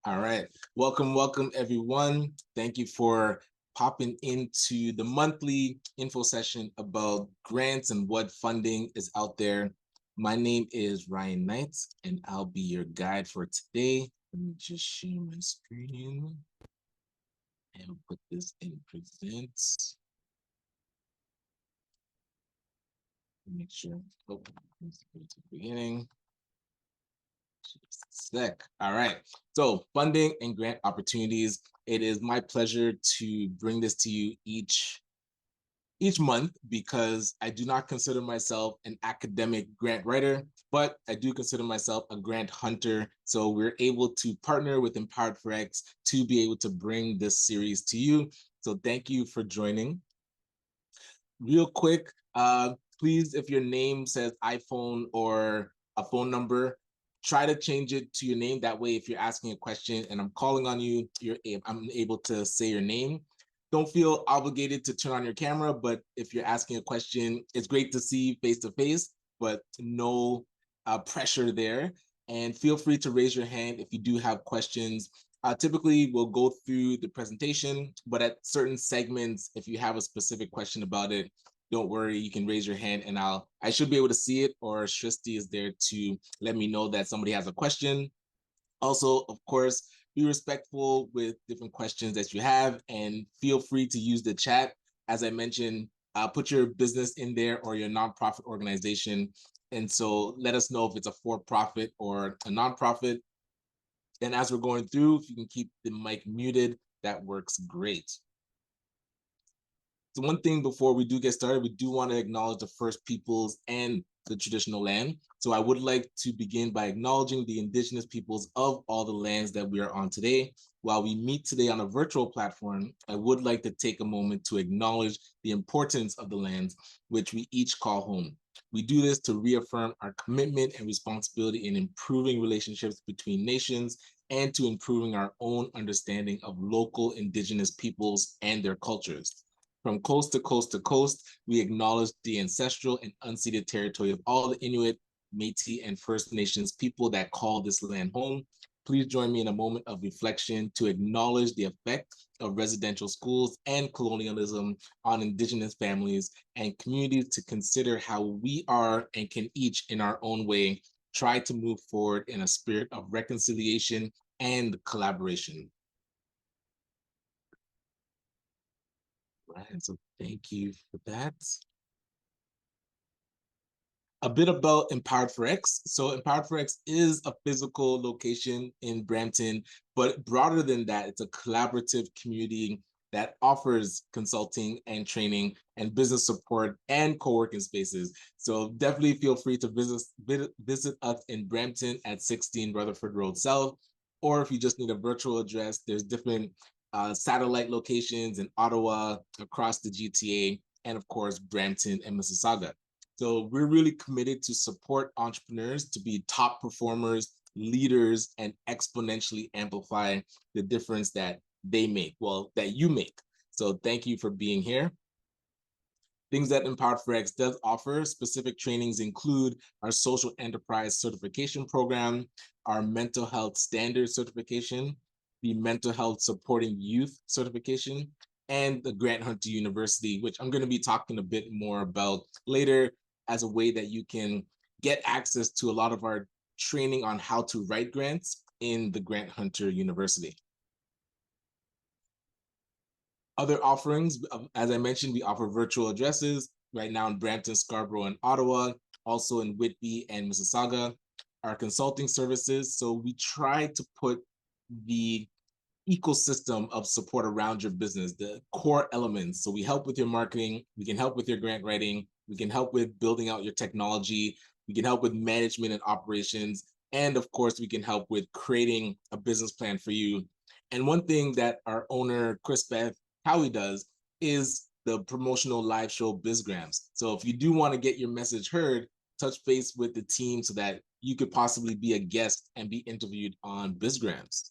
All right. Welcome everyone. Thank you for popping into the monthly info session about grants and what funding is out there. My name is Ryan Knight, and I'll be your guide for today. Let me just share my screen and put this in present. Make sure. Oh, let's go to the beginning. Sick. All right. So funding and grant opportunities. It is my pleasure to bring this to you each month because I do not consider myself an academic grant writer, but I do consider myself a grant hunter. So we're able to partner with Empowered4X to be able to bring this series to you. So thank you for joining. Real quick, please, if your name says iPhone or a phone number, try to change it to your name. That way, if you're asking a question and I'm calling on you, I'm able to say your name. Don't feel obligated to turn on your camera, but if you're asking a question, it's great to see face to face, but no pressure there. And feel free to raise your hand if you do have questions. Typically, we'll go through the presentation, but at certain segments, if you have a specific question about it, don't worry, you can raise your hand and I should be able to see it, or Shristi is there to let me know that somebody has a question. Also, of course, be respectful with different questions that you have and feel free to use the chat. As I mentioned, put your business in there or your nonprofit organization. And so let us know if it's a for-profit or a nonprofit. And as we're going through, if you can keep the mic muted, that works great. So one thing before we do get started, we do want to acknowledge the First Peoples and the traditional land. So I would like to begin by acknowledging the indigenous peoples of all the lands that we are on today. While we meet today on a virtual platform, I would like to take a moment to acknowledge the importance of the lands which we each call home. We do this to reaffirm our commitment and responsibility in improving relationships between nations and to improving our own understanding of local indigenous peoples and their cultures. From coast to coast to coast, we acknowledge the ancestral and unceded territory of all the Inuit, Métis, and First Nations people that call this land home. Please join me in a moment of reflection to acknowledge the effect of residential schools and colonialism on Indigenous families and communities, to consider how we are and can each, in our own way, try to move forward in a spirit of reconciliation and collaboration. Right, so thank you for that. A bit about Empowered4X. So Empowered4X is a physical location in Brampton, but broader than that, it's a collaborative community that offers consulting and training and business support and co-working spaces. So definitely feel free to visit us in Brampton at 16 Rutherford Road South, or if you just need a virtual address, there's different satellite locations in Ottawa, across the GTA, and of course, Brampton and Mississauga. So we're really committed to support entrepreneurs to be top performers, leaders, and exponentially amplify the difference that they make, well, that you make. So thank you for being here. Things that Empowered4X does offer, specific trainings include our social enterprise certification program, our mental health standards certification, the mental health supporting youth certification, and the Grant Hunter University, which I'm going to be talking a bit more about later, as a way that you can get access to a lot of our training on how to write grants in the Grant Hunter University. Other offerings, as I mentioned, we offer virtual addresses right now in Brampton, Scarborough, and Ottawa, also in Whitby and Mississauga. Our consulting services, so we try to put the ecosystem of support around your business, the core elements. So we help with your marketing, we can help with your grant writing, we can help with building out your technology, we can help with management and operations, and of course, we can help with creating a business plan for you. And one thing that our owner, Chris Beth Howie, does is the promotional live show BizGrams. So if you do want to get your message heard, touch base with the team so that you could possibly be a guest and be interviewed on BizGrams.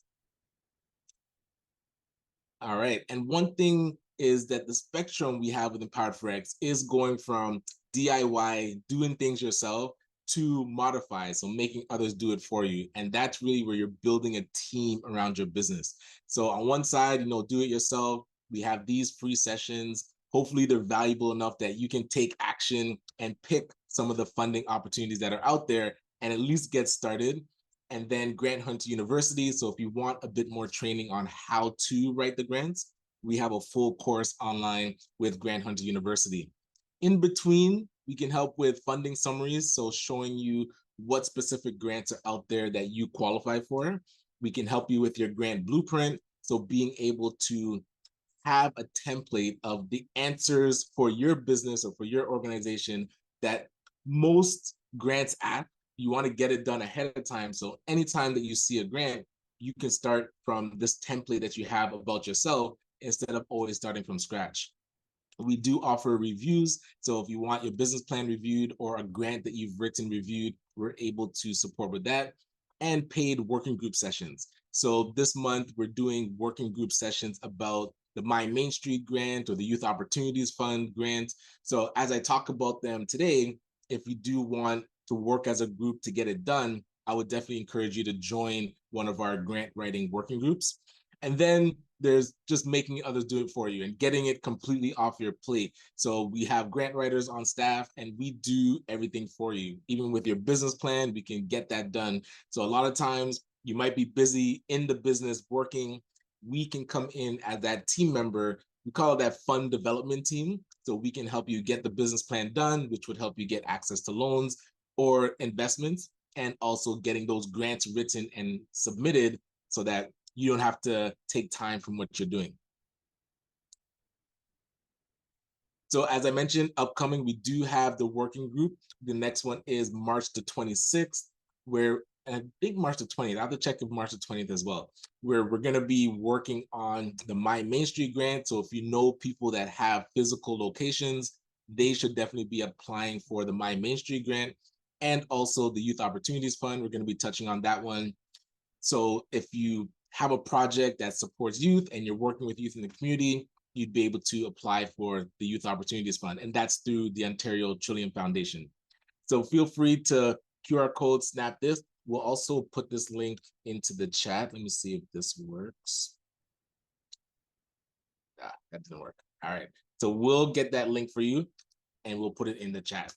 All right. And one thing is that the spectrum we have within Powered 4X is going from DIY, doing things yourself, to modify, so making others do it for you. And that's really where you're building a team around your business. So on one side, do it yourself. We have these free sessions. Hopefully they're valuable enough that you can take action and pick some of the funding opportunities that are out there and at least get started. And then Grant Hunter University. So if you want a bit more training on how to write the grants, we have a full course online with Grant Hunter University. In between, we can help with funding summaries, so showing you what specific grants are out there that you qualify for. We can help you with your grant blueprint, so being able to have a template of the answers for your business or for your organization that most grants ask. You want to get it done ahead of time. So anytime that you see a grant, you can start from this template that you have about yourself instead of always starting from scratch. We do offer reviews. So if you want your business plan reviewed or a grant that you've written reviewed, we're able to support with that. And paid working group sessions. So this month, we're doing working group sessions about the My Main Street grant or the Youth Opportunities Fund grant. So as I talk about them today, if you do want to work as a group to get it done, I would definitely encourage you to join one of our grant writing working groups. And then there's just making others do it for you and getting it completely off your plate. So we have grant writers on staff and we do everything for you. Even with your business plan, we can get that done. So a lot of times you might be busy in the business working. We can come in as that team member. We call it that fund development team. So we can help you get the business plan done, which would help you get access to loans or investments, and also getting those grants written and submitted so that you don't have to take time from what you're doing. So as I mentioned, upcoming, we do have the working group. The next one is March the 26th, where I think March the 20th, I have to check if March the 20th as well, where we're going to be working on the My Main Street grant. So if you know people that have physical locations, they should definitely be applying for the My Main Street grant, and also the Youth Opportunities Fund. We're going to be touching on that one. So if you have a project that supports youth and you're working with youth in the community, you'd be able to apply for the Youth Opportunities Fund, and that's through the Ontario Trillium Foundation. So feel free to QR code snap this. We'll also put this link into the chat. Let me see if this works. That didn't work. All right. So we'll get that link for you and we'll put it in the chat.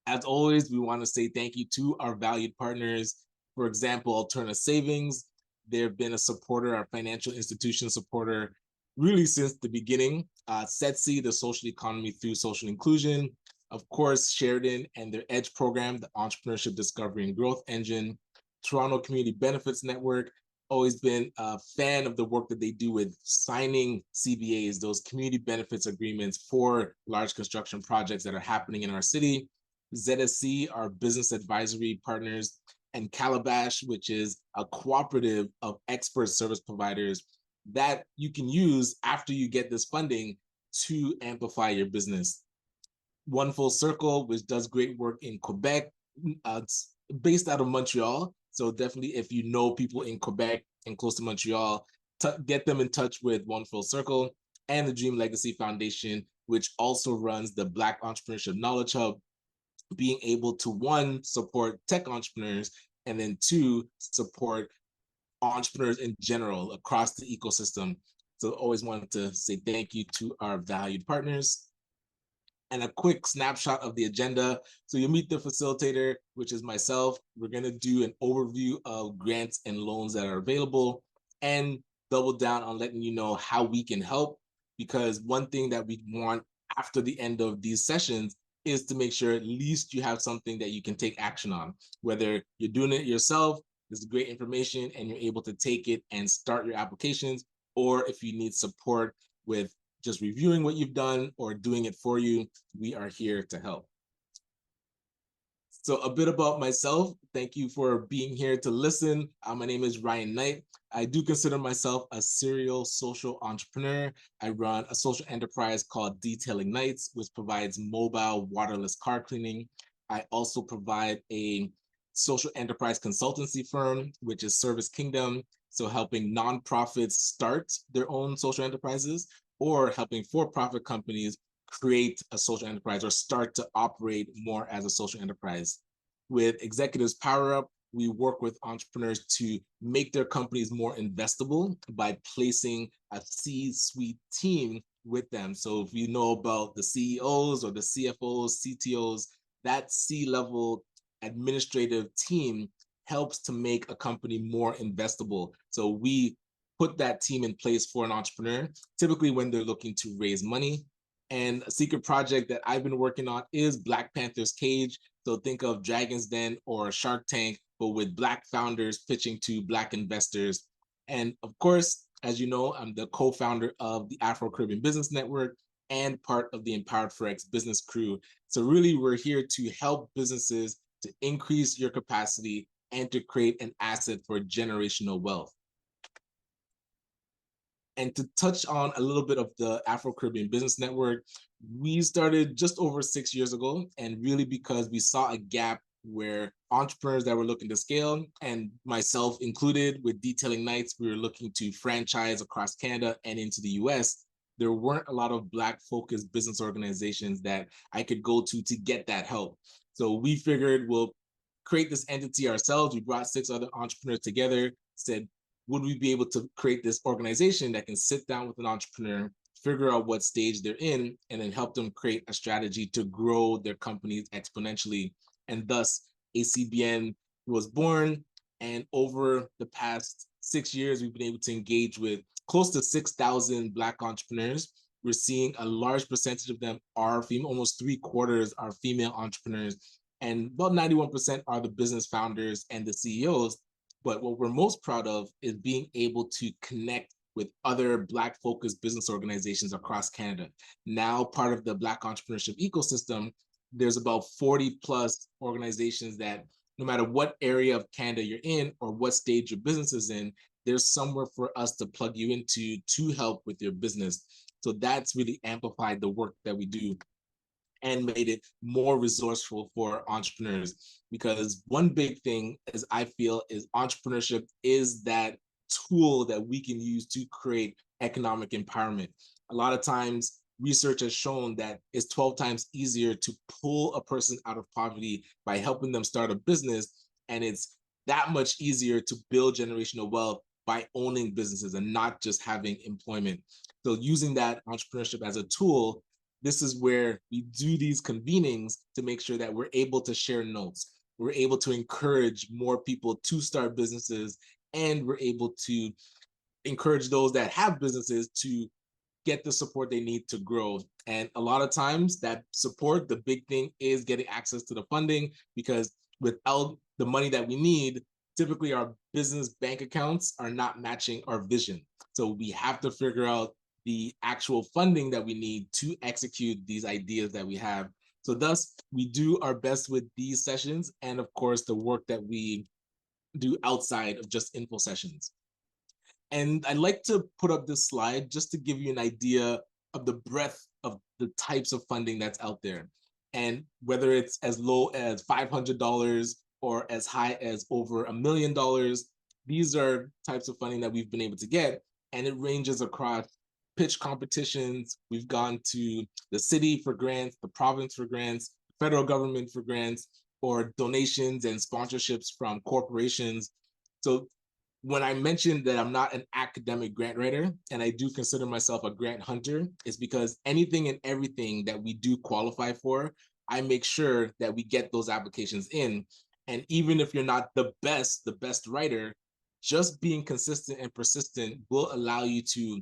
As always, we want to say thank you to our valued partners. For example, Alterna Savings. They've been a supporter, our financial institution supporter, really since the beginning. SETC, the social economy through social inclusion. Of course, Sheridan and their EDGE program, the Entrepreneurship Discovery and Growth Engine. Toronto Community Benefits Network, always been a fan of the work that they do with signing CBAs, those community benefits agreements for large construction projects that are happening in our city. ZSC, our business advisory partners, and Calabash, which is a cooperative of expert service providers that you can use after you get this funding to amplify your business. One Full Circle, which does great work in Quebec, it's based out of Montreal. So definitely if you know people in Quebec and close to Montreal, get them in touch with One Full Circle. And the Dream Legacy Foundation, which also runs the Black Entrepreneurship Knowledge Hub, being able to, one, support tech entrepreneurs, and then two, support entrepreneurs in general across the ecosystem. So always wanted to say thank you to our valued partners. And a quick snapshot of the agenda. So you'll meet the facilitator, which is myself. We're going to do an overview of grants and loans that are available and double down on letting you know how we can help. Because one thing that we want after the end of these sessions is to make sure at least you have something that you can take action on. Whether you're doing it yourself, this is great information and you're able to take it and start your applications, or if you need support with just reviewing what you've done or doing it for you, we are here to help. So a bit about myself. Thank you for being here to listen. My name is Ryan Knight. I do consider myself a serial social entrepreneur. I run a social enterprise called Detailing Nights, which provides mobile waterless car cleaning. I also provide a social enterprise consultancy firm, which is Service Kingdom. So helping nonprofits start their own social enterprises, or helping for-profit companies create a social enterprise or start to operate more as a social enterprise. With Executives Power Up, we work with entrepreneurs to make their companies more investable by placing a C-suite team with them. So if you know about the CEOs or the CFOs, CTOs, that C-level administrative team helps to make a company more investable. So we put that team in place for an entrepreneur, typically when they're looking to raise money. And a secret project that I've been working on is Black Panther's Cage. So think of Dragon's Den or Shark Tank, but with Black founders pitching to Black investors. And of course, as you know, I'm the co-founder of the Afro-Caribbean Business Network and part of the Empowered Forex business crew. So really, we're here to help businesses to increase your capacity and to create an asset for generational wealth. And to touch on a little bit of the Afro-Caribbean Business Network, we started just over 6 years ago, and really because we saw a gap where entrepreneurs that were looking to scale, and myself included with Detailing Nights, we were looking to franchise across Canada and into the US. There weren't a lot of Black-focused business organizations that I could go to get that help. So we figured we'll create this entity ourselves. We brought 6 other entrepreneurs together, said, would we be able to create this organization that can sit down with an entrepreneur, figure out what stage they're in, and then help them create a strategy to grow their companies exponentially. And thus, ACBN was born. And over the past 6 years, we've been able to engage with close to 6,000 Black entrepreneurs. We're seeing a large percentage of them are female, almost 3/4 are female entrepreneurs, and about 91% are the business founders and the CEOs. But what we're most proud of is being able to connect with other Black-focused business organizations across Canada. Now, part of the Black entrepreneurship ecosystem, there's about 40 plus organizations that no matter what area of Canada you're in or what stage your business is in, there's somewhere for us to plug you into to help with your business. So that's really amplified the work that we do and made it more resourceful for entrepreneurs. Because one big thing, as I feel, is entrepreneurship is that tool that we can use to create economic empowerment. A lot of times, research has shown that it's 12 times easier to pull a person out of poverty by helping them start a business. And it's that much easier to build generational wealth by owning businesses and not just having employment. So using that entrepreneurship as a tool, this is where we do these convenings to make sure that we're able to share notes. We're able to encourage more people to start businesses, and we're able to encourage those that have businesses to get the support they need to grow. And a lot of times that support, the big thing is getting access to the funding, because without the money that we need, typically our business bank accounts are not matching our vision. So we have to figure out the actual funding that we need to execute these ideas that we have. So thus, we do our best with these sessions and of course the work that we do outside of just info sessions. And I'd like to put up this slide just to give you an idea of the breadth of the types of funding that's out there. And whether it's as low as $500 or as high as over $1 million, these are types of funding that we've been able to get. And it ranges across pitch competitions. We've gone to the city for grants, the province for grants, federal government for grants, or donations and sponsorships from corporations. So when I mentioned that I'm not an academic grant writer, and I do consider myself a grant hunter, it's because anything and everything that we do qualify for, I make sure that we get those applications in. And even if you're not the best writer, just being consistent and persistent will allow you to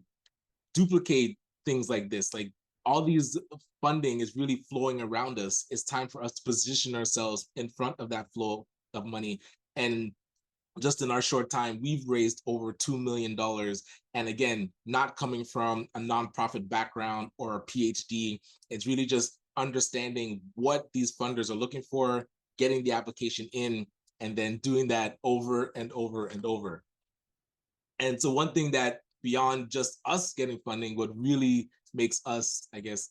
duplicate things like this. Like all these funding is really flowing around us. It's time for us to position ourselves in front of that flow of money. And just in our short time, we've raised over $2 million. And again, not coming from a nonprofit background or a PhD, it's really just understanding what these funders are looking for, getting the application in, and then doing that over and over and over. And so one thing that beyond just us getting funding, what really makes us, I guess,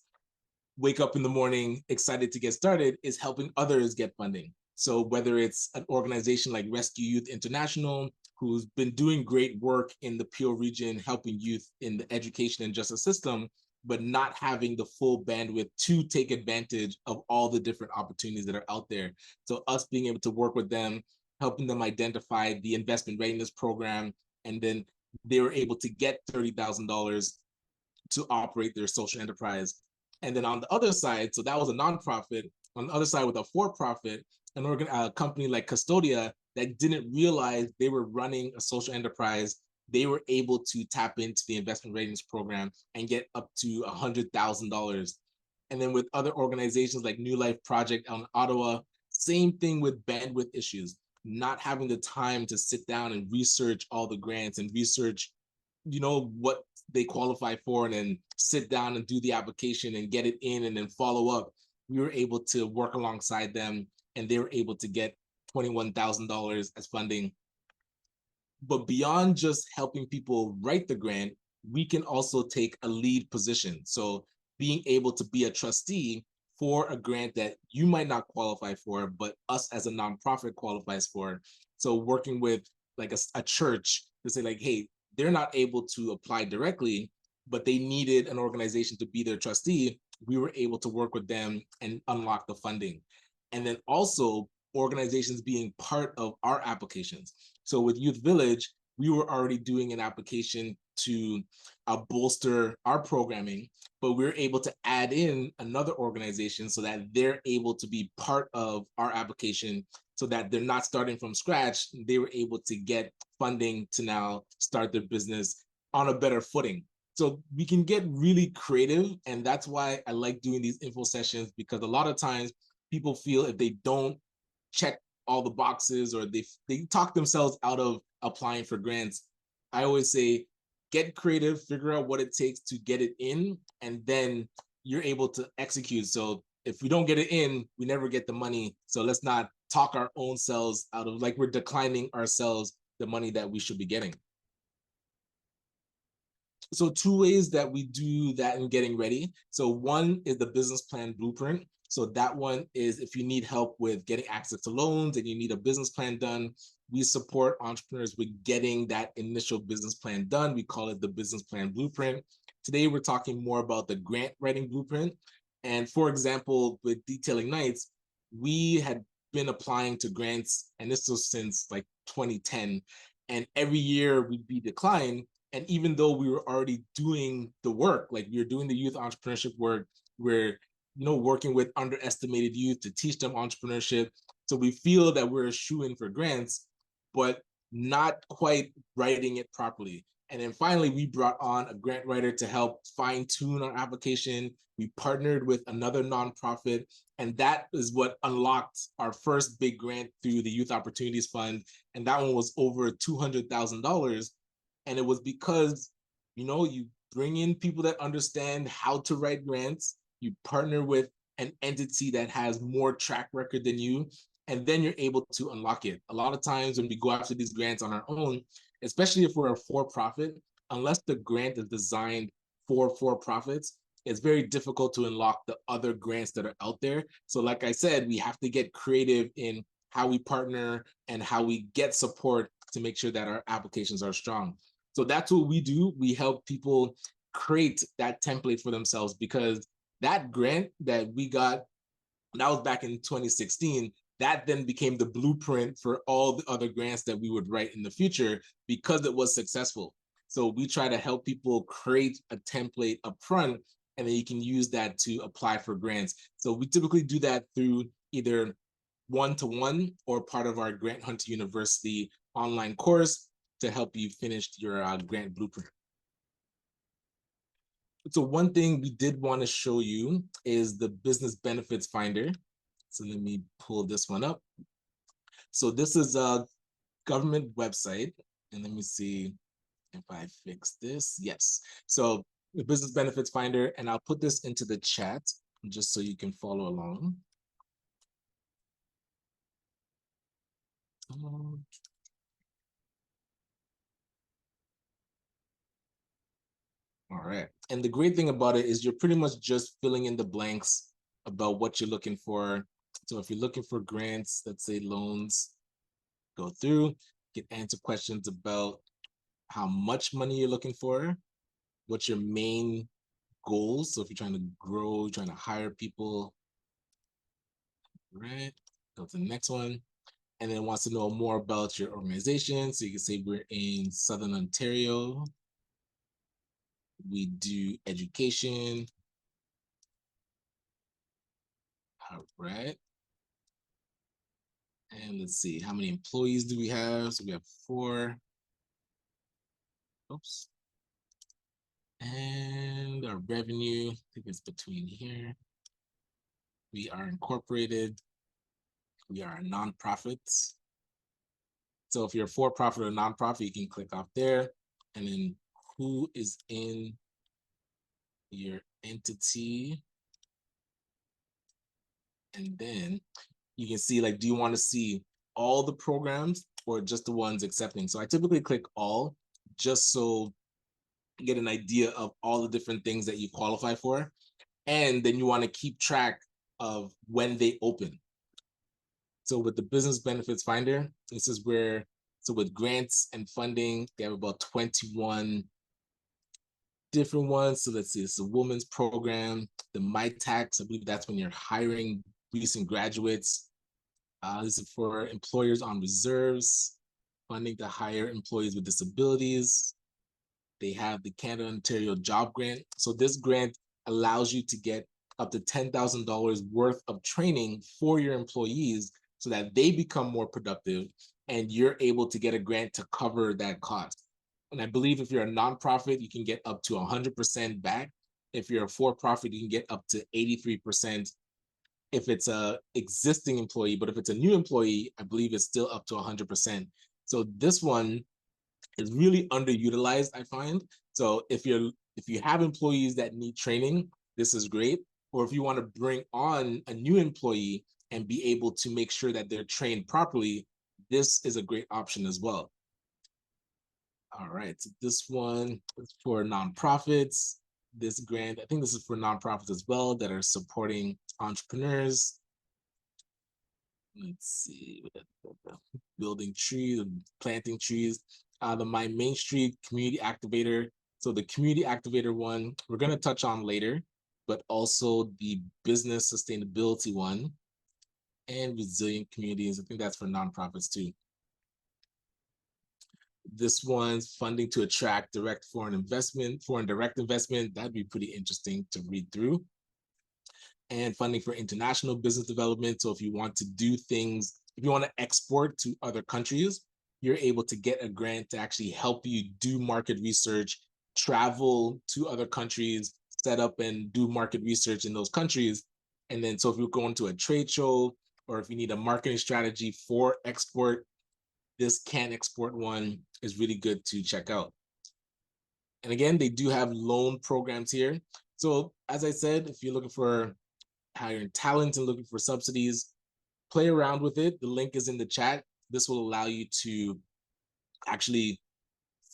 wake up in the morning excited to get started is helping others get funding. So whether it's an organization like Rescue Youth International who's been doing great work in the Peel region, helping youth in the education and justice system, but not having the full bandwidth to take advantage of all the different opportunities that are out there. So us being able to work with them, helping them identify the investment readiness program, and then they were able to get $30,000 to operate their social enterprise. And then on the other side, so that was a nonprofit. On the other side, with a for-profit, a company like Custodia that didn't realize they were running a social enterprise, they were able to tap into the investment readiness program and get up to $100,000. And then with other organizations like New Life Project out in Ottawa, same thing with bandwidth issues, not having the time to sit down and research all the grants and research, what they qualify for, and then sit down and do the application and get it in and then follow up. We were able to work alongside them, and they were able to get $21,000 as funding. But beyond just helping people write the grant, we can also take a lead position. So being able to be a trustee for a grant that you might not qualify for, but us as a nonprofit qualifies for. So working with like a church to say like, hey, they're not able to apply directly, but they needed an organization to be their trustee. We were able to work with them and unlock the funding. And then also organizations being part of our applications. So with Youth Village, we were already doing an application to bolster our programming, but we're able to add in another organization so that they're able to be part of our application, so that they're not starting from scratch. They were able to get funding to now start their business on a better footing. So we can get really creative. And that's why I like doing these info sessions, because a lot of times people feel if they don't check all the boxes, or they talk themselves out of applying for grants. I always say, get creative, figure out what it takes to get it in, and then you're able to execute. So if we don't get it in, we never get the money. So let's not talk our own selves out of, like, we're declining ourselves the money that we should be getting. So 2 ways that we do that in getting ready. So one is the business plan blueprint. So that one is if you need help with getting access to loans and you need a business plan done, we support entrepreneurs with getting that initial business plan done. We call it the business plan blueprint. Today, we're talking more about the grant writing blueprint. And for example, with Detailing Nights, we had been applying to grants, and this was since like 2010. And every year we'd be declined. And even though we were already doing the work, like we were doing the youth entrepreneurship work, we're working with underestimated youth to teach them entrepreneurship. So we feel that we're a shoo-in for grants, but not quite writing it properly. And then finally, we brought on a grant writer to help fine-tune our application. We partnered with another nonprofit, and that is what unlocked our first big grant through the Youth Opportunities Fund. And that one was over $200,000. And it was because, you bring in people that understand how to write grants, you partner with an entity that has more track record than you, and then you're able to unlock it. A lot of times when we go after these grants on our own, especially if we're a for-profit, unless the grant is designed for for-profits, it's very difficult to unlock the other grants that are out there. So like I said, we have to get creative in how we partner and how we get support to make sure that our applications are strong. So that's what we do. We help people create that template for themselves, because that grant that we got, that was back in 2016, that then became the blueprint for all the other grants that we would write in the future, because it was successful. So we try to help people create a template up front, and then you can use that to apply for grants. So we typically do that through either one-to-one or part of our Grant Hunter University online course to help you finish your grant blueprint. So one thing we did want to show you is the business benefits finder. So let me pull this one up. So this is a government website, and let me see if I fix this. Yes. So the business benefits finder, and I'll put this into the chat just so you can follow along. All right. And the great thing about it is you're pretty much just filling in the blanks about what you're looking for. So if you're looking for grants, let's say loans, go through, can answer questions about how much money you're looking for, what's your main goals. So if you're trying to grow, trying to hire people, right? Go to the next one. And then wants to know more about your organization. So you can say we're in Southern Ontario. We do education. All right. And let's see, how many employees do we have? So we have 4. Oops. And our revenue, I think it's between here. We are incorporated. We are a nonprofit. So if you're a for-profit or nonprofit, you can click off there. And then who is in your entity. And then you can see, like, do you want to see all the programs or just the ones accepting? So I typically click all, just so you get an idea of all the different things that you qualify for. And then you want to keep track of when they open. So with the Business Benefits Finder, this is where, so with grants and funding, they have about 21 different ones. So let's see, it's the women's program, the MyTax, I believe that's when you're hiring recent graduates. This is for employers on reserves, funding to hire employees with disabilities. They have the Canada Ontario Job Grant. So this grant allows you to get up to $10,000 worth of training for your employees so that they become more productive and you're able to get a grant to cover that cost. And I believe if you're a nonprofit, you can get up to 100% back. If you're a for-profit, you can get up to 83% if it's a existing employee, but if it's a new employee, I believe it's still up to 100%. So this one is really underutilized, I find. So if you have employees that need training, this is great. Or if you want to bring on a new employee and be able to make sure that they're trained properly, this is a great option as well. All right, so this one is for nonprofits. This grant, I think this is for nonprofits as well that are supporting entrepreneurs. Let's see, building trees, planting trees. The My Main Street Community Activator. So the Community Activator one, we're going to touch on later, but also the Business Sustainability one and Resilient Communities. I think that's for nonprofits too. This one's funding to attract direct foreign direct investment. That'd be pretty interesting to read through. And funding for international business development. So if you want to do things, if you want to export to other countries, you're able to get a grant to actually help you do market research, travel to other countries, set up and do market research in those countries. And then, so if you're going to a trade show or if you need a marketing strategy for export, this Can Export one is really good to check out. And again, they do have loan programs here. So as I said, if you're looking for hiring talent and looking for subsidies, play around with it. The link is in the chat. This will allow you to actually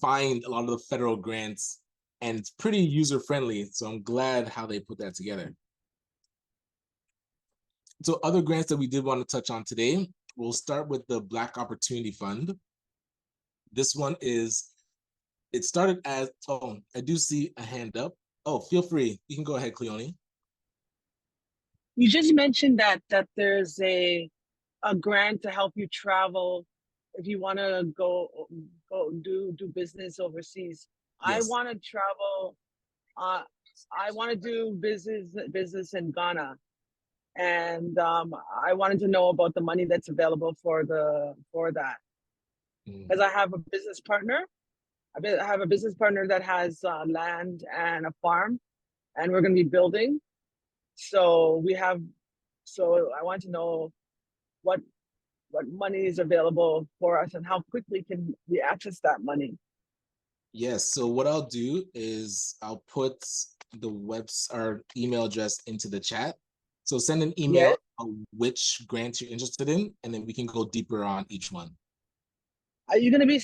find a lot of the federal grants, and it's pretty user friendly. So I'm glad how they put that together. So other grants that we did want to touch on today, we'll start with the Black Opportunity Fund. This one is, it started as, oh, I do see a hand up. Oh, feel free. You can go ahead, Cleone. You just mentioned that there's a grant to help you travel if you want to go do business overseas. Yes. I want to travel. I want to do business in Ghana, and I wanted to know about the money that's available for that, because I have a business partner. I have a business partner that has land and a farm, and we're going to be building. So I want to know what money is available for us and how quickly can we access that money. Yes, so what I'll do is I'll put the our email address into the chat. So send an email on which grants you're interested in, and then we can go deeper on each one. Are you going to be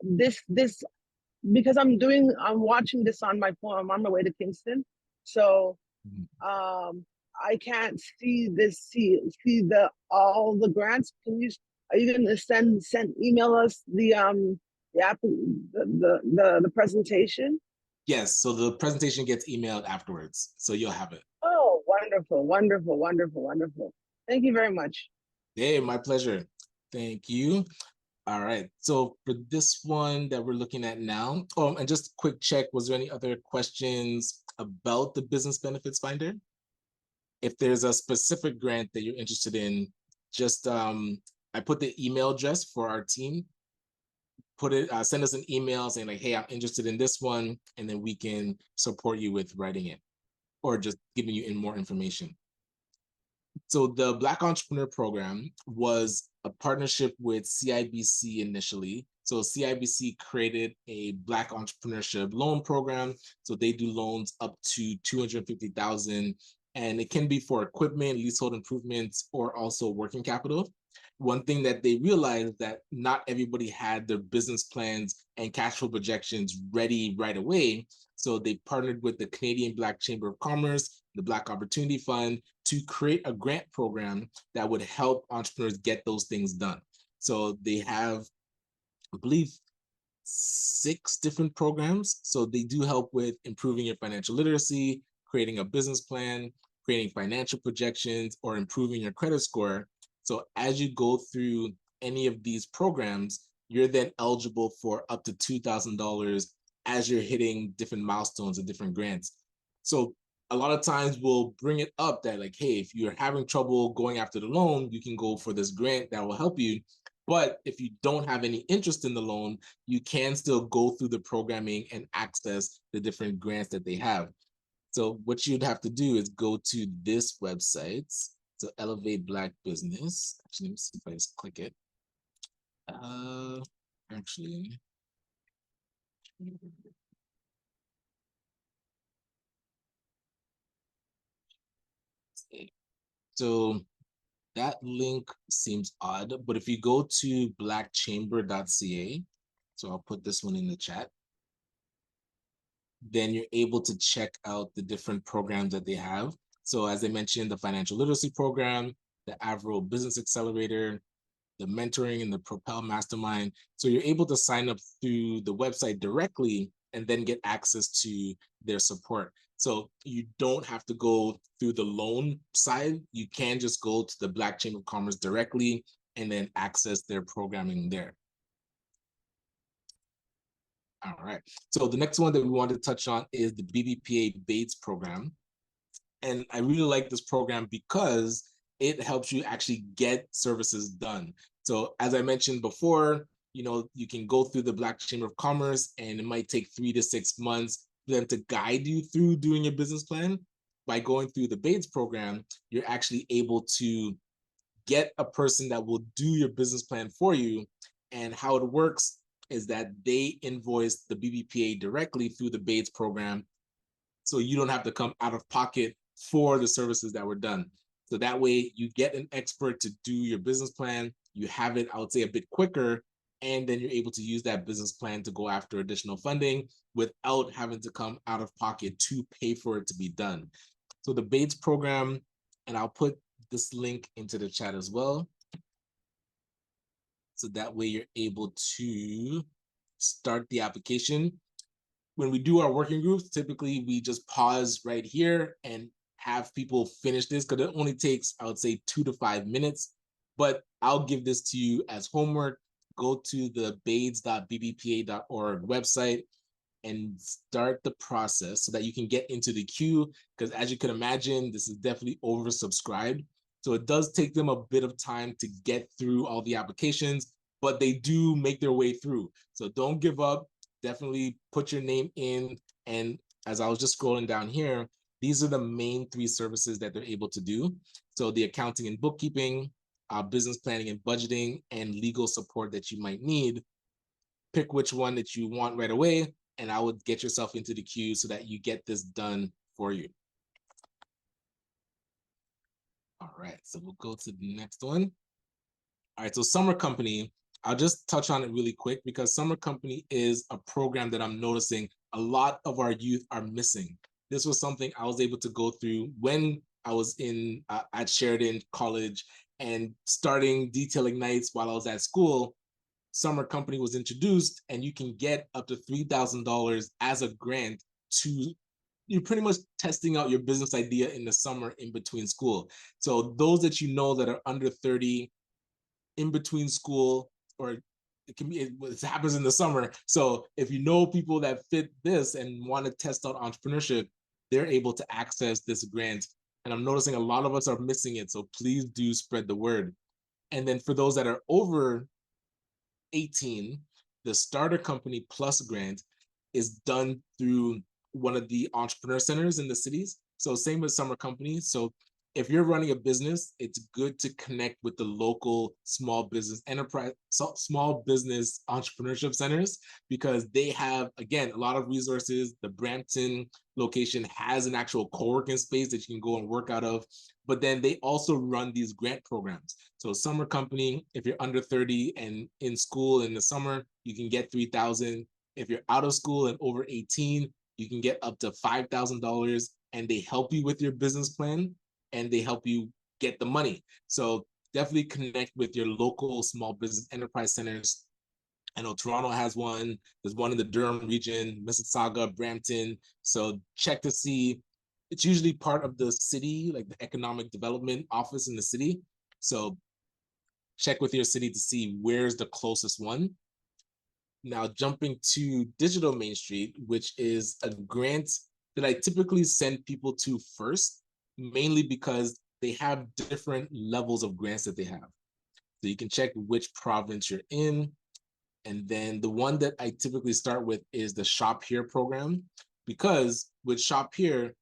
this, because I'm watching this on my phone. I'm on my way to Kingston. So I can't see all the grants. Can you Are you going to email us the app, the presentation? Yes, so the presentation gets emailed afterwards, so you'll have it. Oh, wonderful, wonderful, wonderful, wonderful. Thank you very much. Hey, my pleasure. Thank you. All right, so for this one that we're looking at now, and just a quick check, was there any other questions about the Business Benefits Finder? If there's a specific grant that you're interested in, just I put the email address for our team. Send us an email saying like, hey, I'm interested in this one, and then we can support you with writing it or just giving you more information. So the Black Entrepreneur Program was a partnership with CIBC initially. So CIBC created a Black entrepreneurship loan program. So they do loans up to 250,000, and it can be for equipment, leasehold improvements, or also working capital. One thing that they realized that not everybody had their business plans and cash flow projections ready right away. So they partnered with the Canadian Black Chamber of Commerce, the Black Opportunity Fund, to create a grant program that would help entrepreneurs get those things done. So they have, I believe, 6 different programs. So they do help with improving your financial literacy, creating a business plan, creating financial projections, or improving your credit score. So as you go through any of these programs, you're then eligible for up to $2,000 as you're hitting different milestones and different grants. So a lot of times we'll bring it up that like, hey, if you're having trouble going after the loan, you can go for this grant that will help you. But if you don't have any interest in the loan, you can still go through the programming and access the different grants that they have. So what you'd have to do is go to this website, so Elevate Black Business. Actually, let me see if I just click it. Actually, so that link seems odd, but if you go to blackchamber.ca, so I'll put this one in the chat, then you're able to check out the different programs that they have. So as I mentioned, the financial literacy program, the Avro Business Accelerator, the mentoring and the Propel Mastermind. So you're able to sign up through the website directly and then get access to their support. So you don't have to go through the loan side. You can just go to the Black Chamber of Commerce directly and then access their programming there. All right. So the next one that we want to touch on is the BBPA Bates program. And I really like this program because it helps you actually get services done. So as I mentioned before, you can go through the Black Chamber of Commerce and it might take 3 to 6 months for them to guide you through doing your business plan. By going through the Bates program, you're actually able to get a person that will do your business plan for you. And how it works is that they invoice the BBPA directly through the Bates program. So you don't have to come out of pocket for the services that were done. So that way you get an expert to do your business plan. You have it, I would say, a bit quicker. And then you're able to use that business plan to go after additional funding without having to come out of pocket to pay for it to be done. So the Bates program, and I'll put this link into the chat as well. So that way you're able to start the application. When we do our working groups, typically we just pause right here and have people finish this because it only takes, I would say, 2 to 5 minutes. But I'll give this to you as homework. Go to the bades.bbpa.org website and start the process so that you can get into the queue. Because as you can imagine, this is definitely oversubscribed. So it does take them a bit of time to get through all the applications, but they do make their way through. So don't give up. Definitely put your name in. And as I was just scrolling down here, these are the main 3 services that they're able to do. So the accounting and bookkeeping, business planning and budgeting, and legal support that you might need. Pick which one that you want right away, and I would get yourself into the queue so that you get this done for you. All right, so we'll go to the next one. All right, so Summer Company, I'll just touch on it really quick because Summer Company is a program that I'm noticing a lot of our youth are missing. This was something I was able to go through when I was at Sheridan College, And starting detailing nights while I was at school, Summer Company was introduced, and you can get up to $3,000 as a grant to, you're pretty much testing out your business idea in the summer in between school. So those that you know that are under 30 in between school, or it can be, it happens in the summer. So if you know people that fit this and want to test out entrepreneurship, they're able to access this grant. And I'm noticing a lot of us are missing it. So please do spread the word. And then for those that are over 18, the Starter Company Plus grant is done through one of the entrepreneur centers in the cities. So same with Summer Company. So if you're running a business, it's good to connect with the local small business enterprise, small business entrepreneurship centers, because they have, again, a lot of resources. The Brampton location has an actual co-working space that you can go and work out of, but then they also run these grant programs. So Summer Company, if you're under 30 and in school in the summer, you can get 3,000. If you're out of school and over 18, you can get up to $5,000, and they help you with your business plan and they help you get the money. So definitely connect with your local small business enterprise centers. I know Toronto has one. There's one in the Durham region, Mississauga, Brampton. So check to see. It's usually part of the city, like the economic development office in the city. So check with your city to see where's the closest one. Now jumping to Digital Main Street, which is a grant that I typically send people to first, mainly because they have different levels of grants that they have. So you can check which province you're in. And then the one that I typically start with is the Shop Here program, because with Shop Here,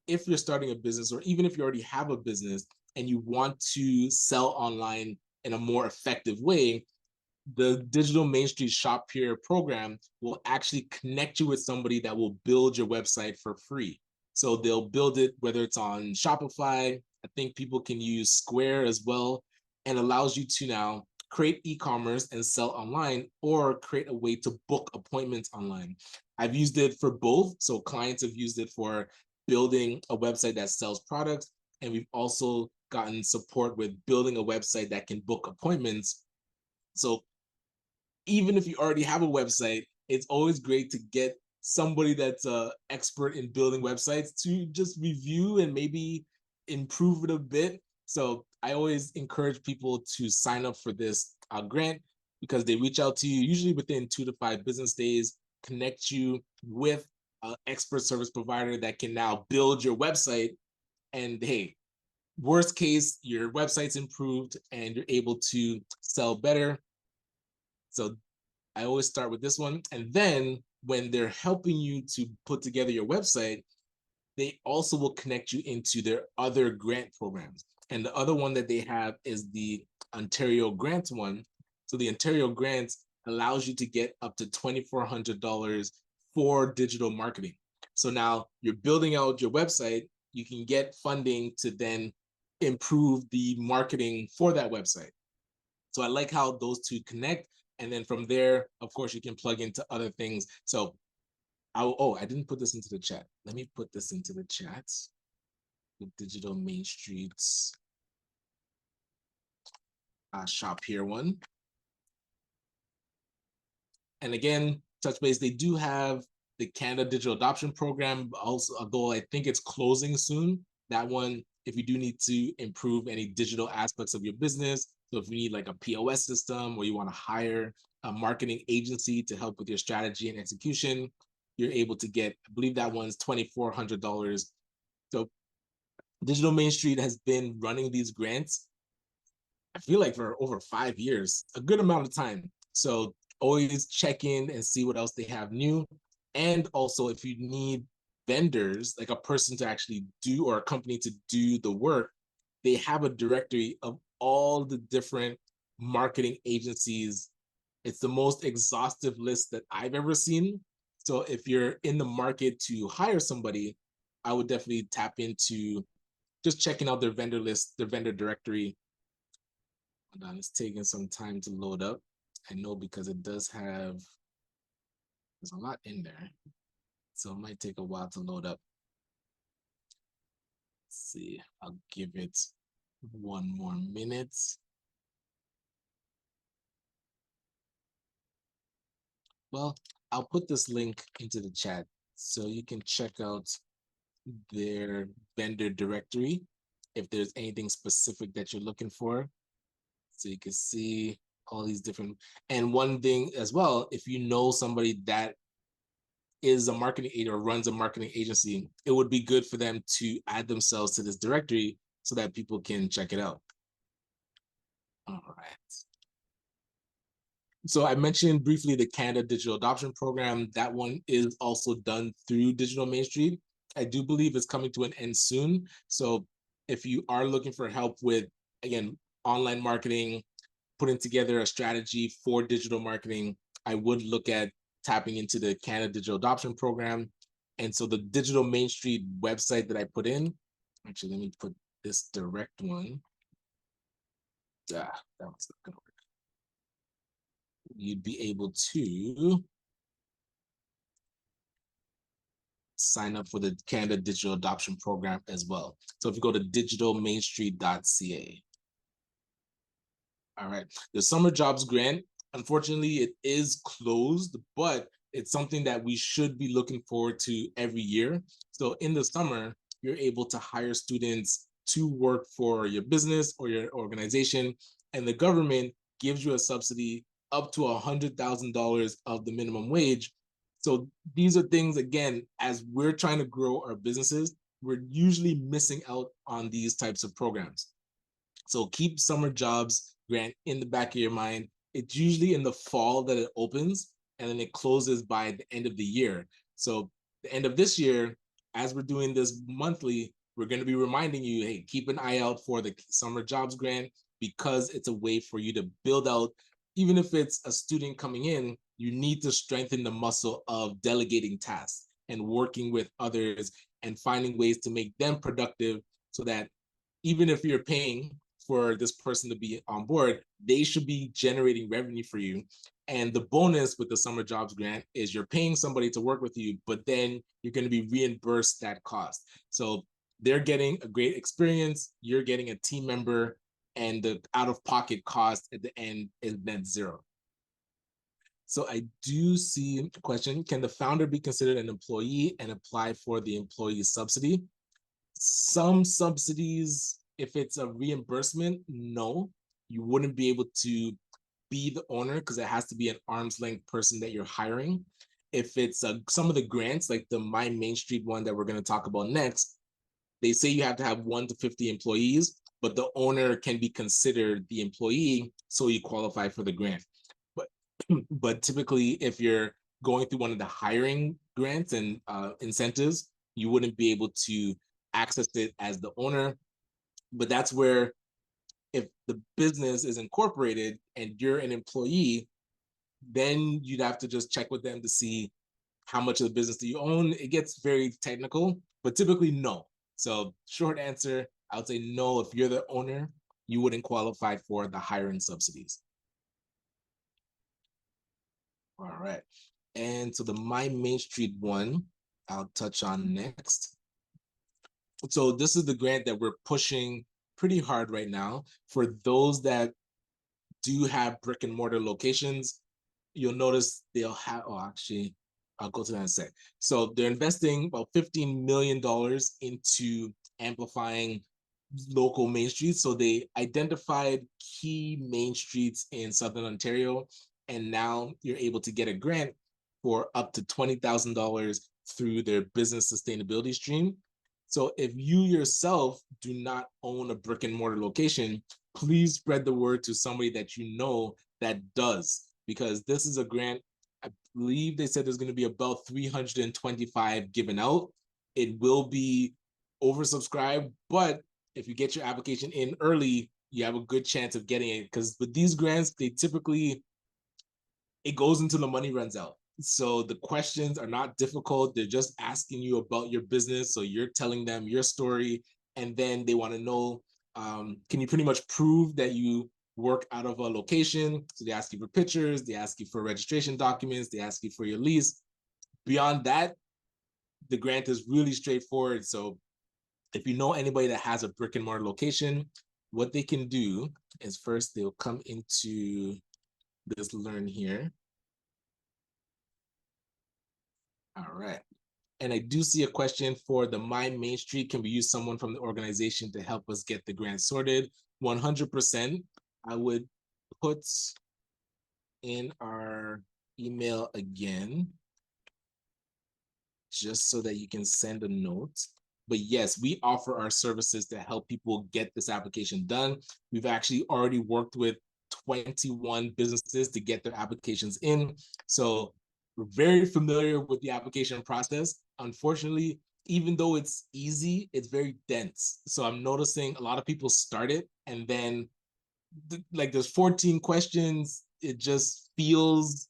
if you're starting a business, or even if you already have a business and you want to sell online in a more effective way, the Digital Main Street Shop Here program will actually connect you with somebody that will build your website for free. So they'll build it, whether it's on Shopify. I think people can use Square as well, and allows you to now create e-commerce and sell online, or create a way to book appointments online. I've used it for both. So clients have used it for building a website that sells products, and we've also gotten support with building a website that can book appointments. So even if you already have a website, it's always great to get somebody that's an expert in building websites to just review and maybe improve it a bit. So I always encourage people to sign up for this grant, because they reach out to you usually within 2 to 5 business days, connect you with an expert service provider that can now build your website. And hey, worst case, your website's improved and you're able to sell better. So I always start with this one. And then when they're helping you to put together your website, they also will connect you into their other grant programs. And the other one that they have is the Ontario Grant one. So the Ontario Grant allows you to get up to $2,400 for digital marketing. So now you're building out your website, you can get funding to then improve the marketing for that website. So I like how those two connect. And then from there, of course, you can plug into other things. So I didn't put this into the chat. Let me put this into the chat. The Digital Main Streets Shop Here one. And again, touch base, they do have the Canada Digital Adoption Program, also, although I think it's closing soon. That one, if you do need to improve any digital aspects of your business, so if you need like a POS system, or you want to hire a marketing agency to help with your strategy and execution, you're able to get, I believe that one's $2,400. So Digital Main Street has been running these grants, I feel like, for over 5 years, a good amount of time. So always check in and see what else they have new. And also, if you need vendors, like a person to actually do, or a company to do the work, they have a directory of all the different marketing agencies. It's the most exhaustive list that I've ever seen. So if you're in the market to hire somebody, I would definitely tap into just checking out their vendor list, their vendor directory. Hold on, it's taking some time to load up. I know, because it does have, there's a lot in there. So it might take a while to load up. Let's see, I'll give it 1 more minute. Well, I'll put this link into the chat so you can check out their vendor directory if there's anything specific that you're looking for. So you can see all these different, and one thing as well, if you know somebody that is a marketing agent or runs a marketing agency, it would be good for them to add themselves to this directory so that people can check it out. All right. So I mentioned briefly the Canada Digital Adoption Program. That one is also done through Digital Main Street. I do believe it's coming to an end soon. So if you are looking for help with, again, online marketing, putting together a strategy for digital marketing, I would look at tapping into the Canada Digital Adoption Program. And so the Digital Main Street website that I put in, actually, let me put this direct one. That was not gonna work. You'd be able to sign up for the Canada Digital Adoption Program as well. So if you go to digitalmainstreet.ca. All right, the Summer Jobs Grant, unfortunately, it is closed, but it's something that we should be looking forward to every year. So in the summer, you're able to hire students to work for your business or your organization, and the government gives you a subsidy up to $100,000 of the minimum wage. So these are things, again, as we're trying to grow our businesses, we're usually missing out on these types of programs. So keep Summer Jobs Grant in the back of your mind. It's usually in the fall that it opens, and then it closes by the end of the year. So the end of this year, as we're doing this monthly, we're going to be reminding you, hey, keep an eye out for the Summer Jobs Grant, because it's a way for you to build out, even if it's a student coming in, you need to strengthen the muscle of delegating tasks and working with others and finding ways to make them productive, so that even if you're paying for this person to be on board, they should be generating revenue for you. And the bonus with the Summer Jobs Grant is you're paying somebody to work with you, but then you're going to be reimbursed that cost. So they're getting a great experience, you're getting a team member, and the out-of-pocket cost at the end is net zero. So I do see a question, can the founder be considered an employee and apply for the employee subsidy? Some subsidies, if it's a reimbursement, no, you wouldn't be able to be the owner because it has to be an arm's length person that you're hiring. If it's some of the grants, like the My Main Street one that we're going to talk about next, they say you have to have 1 to 50 employees, but the owner can be considered the employee, so you qualify for the grant. But but typically, if you're going through one of the hiring grants and incentives, you wouldn't be able to access it as the owner. But that's where, if the business is incorporated and you're an employee, then you'd have to just check with them to see how much of the business do you own. It gets very technical, but typically no. So short answer, I would say no. If you're the owner, you wouldn't qualify for the hiring subsidies. All right. And so the My Main Street one, I'll touch on next. So this is the grant that we're pushing pretty hard right now for those that do have brick and mortar locations. You'll notice they'll have, oh, actually, I'll go to that in a sec. So they're investing about $15 million into amplifying local main streets. So they identified key main streets in Southern Ontario, and now you're able to get a grant for up to $20,000 through their business sustainability stream. So if you yourself do not own a brick and mortar location, please spread the word to somebody that you know that does, because this is a grant. I believe they said there's going to be about 325 given out. It will be oversubscribed, but if you get your application in early, you have a good chance of getting it, because with these grants, they typically, it goes until the money runs out. So the questions are not difficult. They're just asking you about your business. So you're telling them your story, and then they want to know, can you pretty much prove that you work out of a location? So they ask you for pictures, they ask you for registration documents, they ask you for your lease. Beyond that, the grant is really straightforward. So if you know anybody that has a brick and mortar location, what they can do is first they'll come into this learn here. All right. And I do see a question for the My Main Street. Can we use someone from the organization to help us get the grant sorted? 100%. I would put in our email again, just so that you can send a note. But yes, we offer our services to help people get this application done. We've actually already worked with 21 businesses to get their applications in. So we're very familiar with the application process. Unfortunately, even though it's easy, it's very dense. So I'm noticing a lot of people start it and then like there's 14 questions. It just feels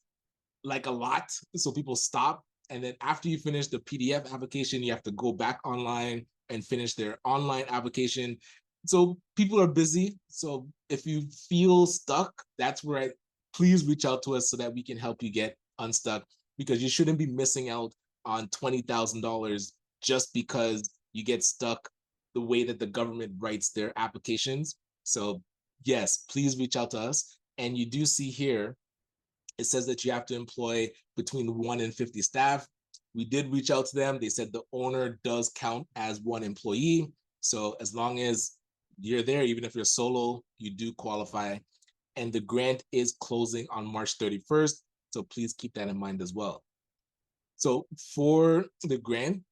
like a lot. So people stop. And then after you finish the PDF application, you have to go back online and finish their online application. So people are busy. So if you feel stuck, that's where please reach out to us so that we can help you get unstuck, because you shouldn't be missing out on $20,000 just because you get stuck the way that the government writes their applications. So yes, please reach out to us. And you do see here, it says that you have to employ between 1 and 50 staff. We did reach out to them. They said the owner does count as one employee. So as long as you're there, even if you're solo, you do qualify. And the grant is closing on March 31st. So please keep that in mind as well. So for the grant,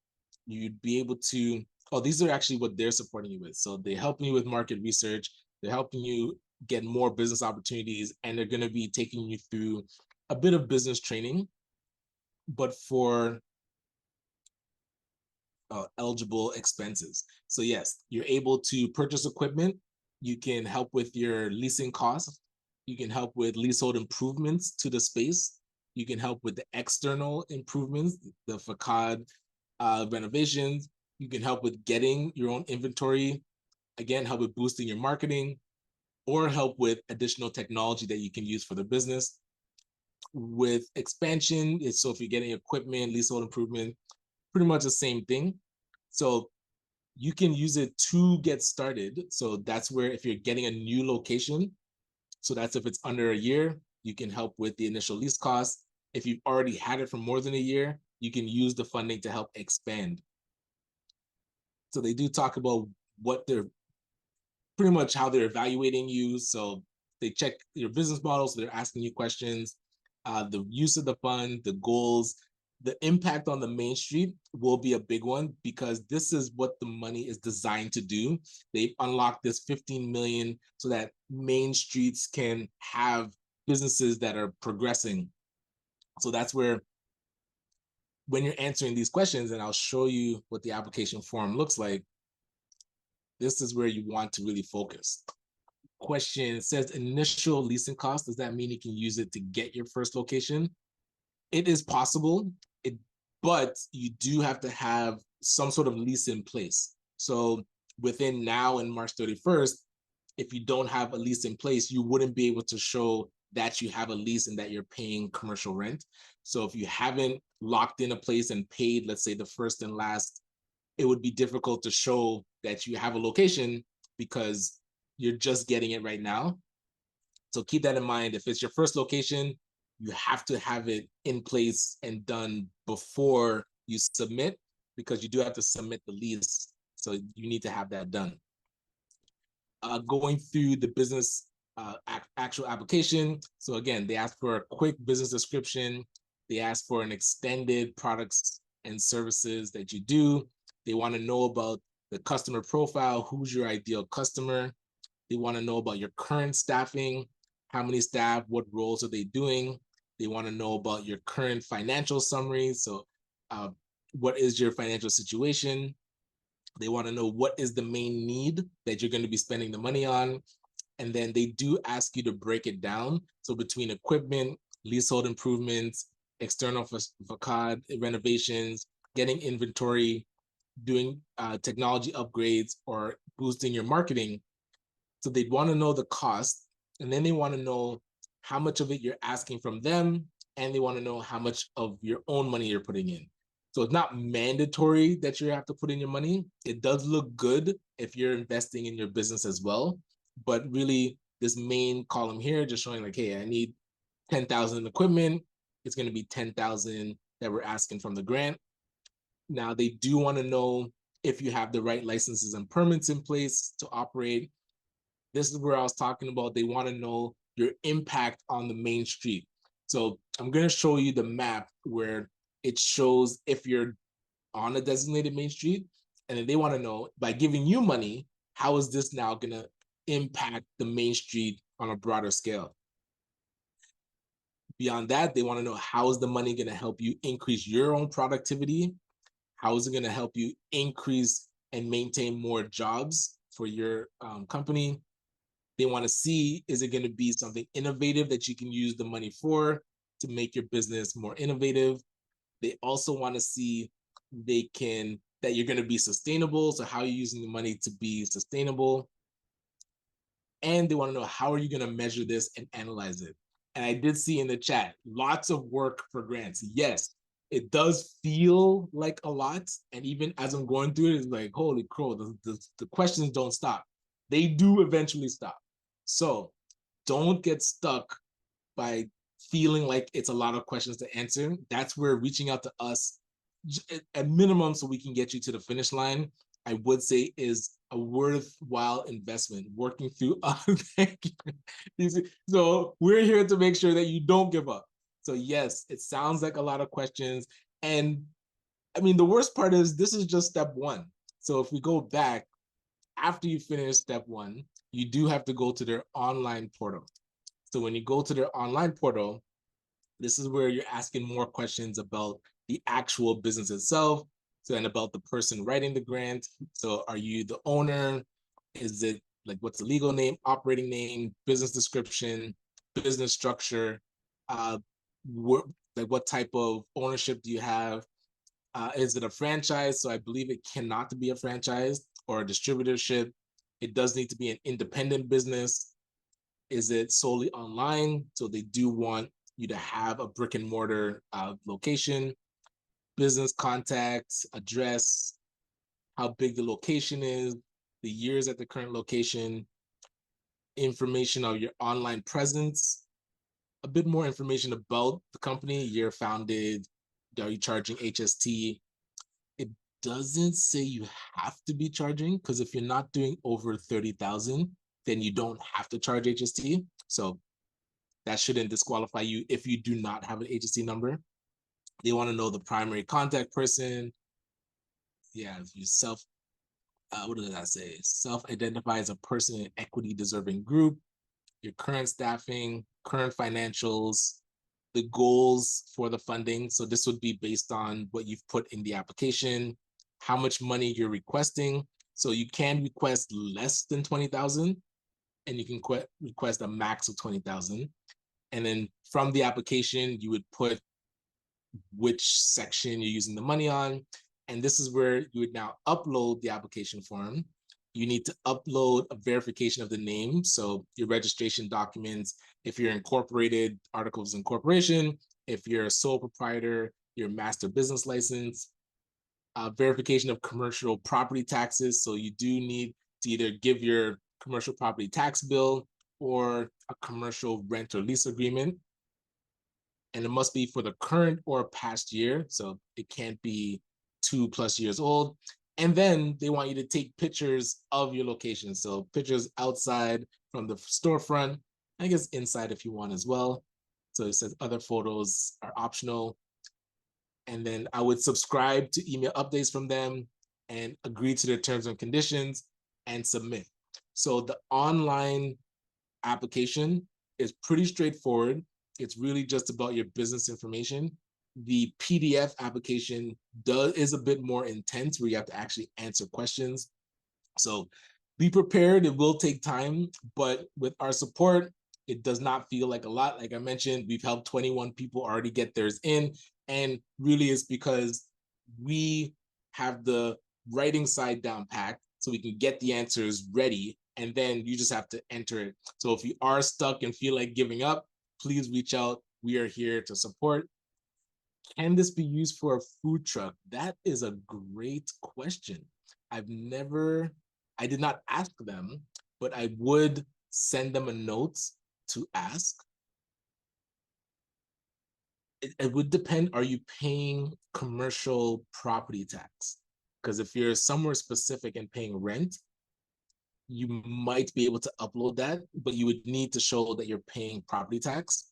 you'd be able to, oh, these are actually what they're supporting you with. So they're helping you with market research. They're helping you get more business opportunities, and they're going to be taking you through a bit of business training. But for eligible expenses. So yes, you're able to purchase equipment. You can help with your leasing costs. You can help with leasehold improvements to the space. You can help with the external improvements, the facade renovations. You can help with getting your own inventory. Again, help with boosting your marketing, or help with additional technology that you can use for the business. With expansion, it's so if you're getting equipment, leasehold improvement, pretty much the same thing. So you can use it to get started. So that's where if you're getting a new location, so that's if it's under a year, you can help with the initial lease costs. If you've already had it for more than a year, you can use the funding to help expand. So they do talk about what they're pretty much how they're evaluating you. So they check your business model. So they're asking you questions, the use of the fund, the goals, the impact on the main street will be a big one, because this is what the money is designed to do. They've unlocked this 15 million so that main streets can have businesses that are progressing. So that's where, when you're answering these questions, and I'll show you what the application form looks like, this is where you want to really focus. Question says initial leasing cost. Does that mean you can use it to get your first location? It is possible, but you do have to have some sort of lease in place. So within now and March 31st, if you don't have a lease in place, you wouldn't be able to show that you have a lease and that you're paying commercial rent. So if you haven't locked in a place and paid, let's say the first and last, it would be difficult to show that you have a location because you're just getting it right now. So keep that in mind. If it's your first location, you have to have it in place and done before you submit, because you do have to submit the lease. So you need to have that done. Going through the business actual application. So again, they ask for a quick business description. They ask for an extended products and services that you do. They want to know about the customer profile. Who's your ideal customer? They want to know about your current staffing. How many staff? What roles are they doing? They want to know about your current financial summary. So what is your financial situation? They want to know what is the main need that you're going to be spending the money on. And then they do ask you to break it down. So between equipment, leasehold improvements, external facade renovations, getting inventory, doing technology upgrades, or boosting your marketing. So they'd want to know the cost, and then they want to know how much of it you're asking from them, and they want to know how much of your own money you're putting in. So it's not mandatory that you have to put in your money. It does look good if you're investing in your business as well. but really this main column here just showing like, hey, I need 10,000 in equipment. It's going to be 10,000 that we're asking from the grant. Now they do want to know if you have the right licenses and permits in place to operate. This is where I was talking about. They want to know your impact on the main street. So I'm going to show you the map where it shows if you're on a designated main street, and then they want to know by giving you money, how is this now going to impact the main street on a broader scale? Beyond that, they want to know how is the money going to help you increase your own productivity? How is it going to help you increase and maintain more jobs for your company? They want to see, is it going to be something innovative that you can use the money for to make your business more innovative? They also want to see that you're going to be sustainable. So how are you using the money to be sustainable? And they want to know, how are you going to measure this and analyze it? And I did see in the chat, lots of work for grants. Yes, it does feel like a lot. And even as I'm going through it, it's like, holy crow, the questions don't stop. They do eventually stop. So don't get stuck by feeling like it's a lot of questions to answer. That's where reaching out to us at minimum so we can get you to the finish line, I would say is a worthwhile investment working through so we're here to make sure that you don't give up. So yes, it sounds like a lot of questions. And I mean, the worst part is this is just step one. So if we go back, after you finish step one, you do have to go to their online portal. So when you go to their online portal, this is where you're asking more questions about the actual business itself. So, and about the person writing the grant. So, are you the owner? Is it like what's the legal name, operating name, business description, business structure? Like what type of ownership do you have? Is it a franchise? So, I believe it cannot be a franchise or a distributorship. It does need to be an independent business. Is it solely online? So they do want you to have a brick and mortar location, business contacts, address, how big the location is, the years at the current location, information of your online presence, a bit more information about the company, year founded, are you charging HST? It doesn't say you have to be charging, because if you're not doing over 30,000, then you don't have to charge HST. So that shouldn't disqualify you if you do not have an HST number. They want to know the primary contact person. Yeah, you what did I say? Self-identify as a person in equity deserving group, your current staffing, current financials, the goals for the funding. So this would be based on what you've put in the application, how much money you're requesting. So you can request less than 20,000 and you can request a max of 20,000. And then from the application, you would put which section you're using the money on. And this is where you would now upload the application form. You need to upload a verification of the name. So your registration documents, if you're incorporated, articles of incorporation, if you're a sole proprietor, your master business license, verification of commercial property taxes. So you do need to either give your commercial property tax bill or a commercial rent or lease agreement. And it must be for the current or past year. So it can't be 2+ years old. And then they want you to take pictures of your location. So pictures outside from the storefront, I guess inside if you want as well. So it says other photos are optional. And then I would subscribe to email updates from them and agree to their terms and conditions and submit. So the online application is pretty straightforward. It's really just about your business information. The PDF application is a bit more intense where you have to actually answer questions. So be prepared. It will take time, but with our support, it does not feel like a lot. Like I mentioned, we've helped 21 people already get theirs in. And really it's because we have the writing side down packed so we can get the answers ready. And then you just have to enter it. So if you are stuck and feel like giving up, please reach out. We are here to support. Can this be used for a food truck? That is a great question. I did not ask them, but I would send them a note to ask. It would depend, are you paying commercial property tax? Because if you're somewhere specific and paying rent, you might be able to upload that, but you would need to show that you're paying property tax.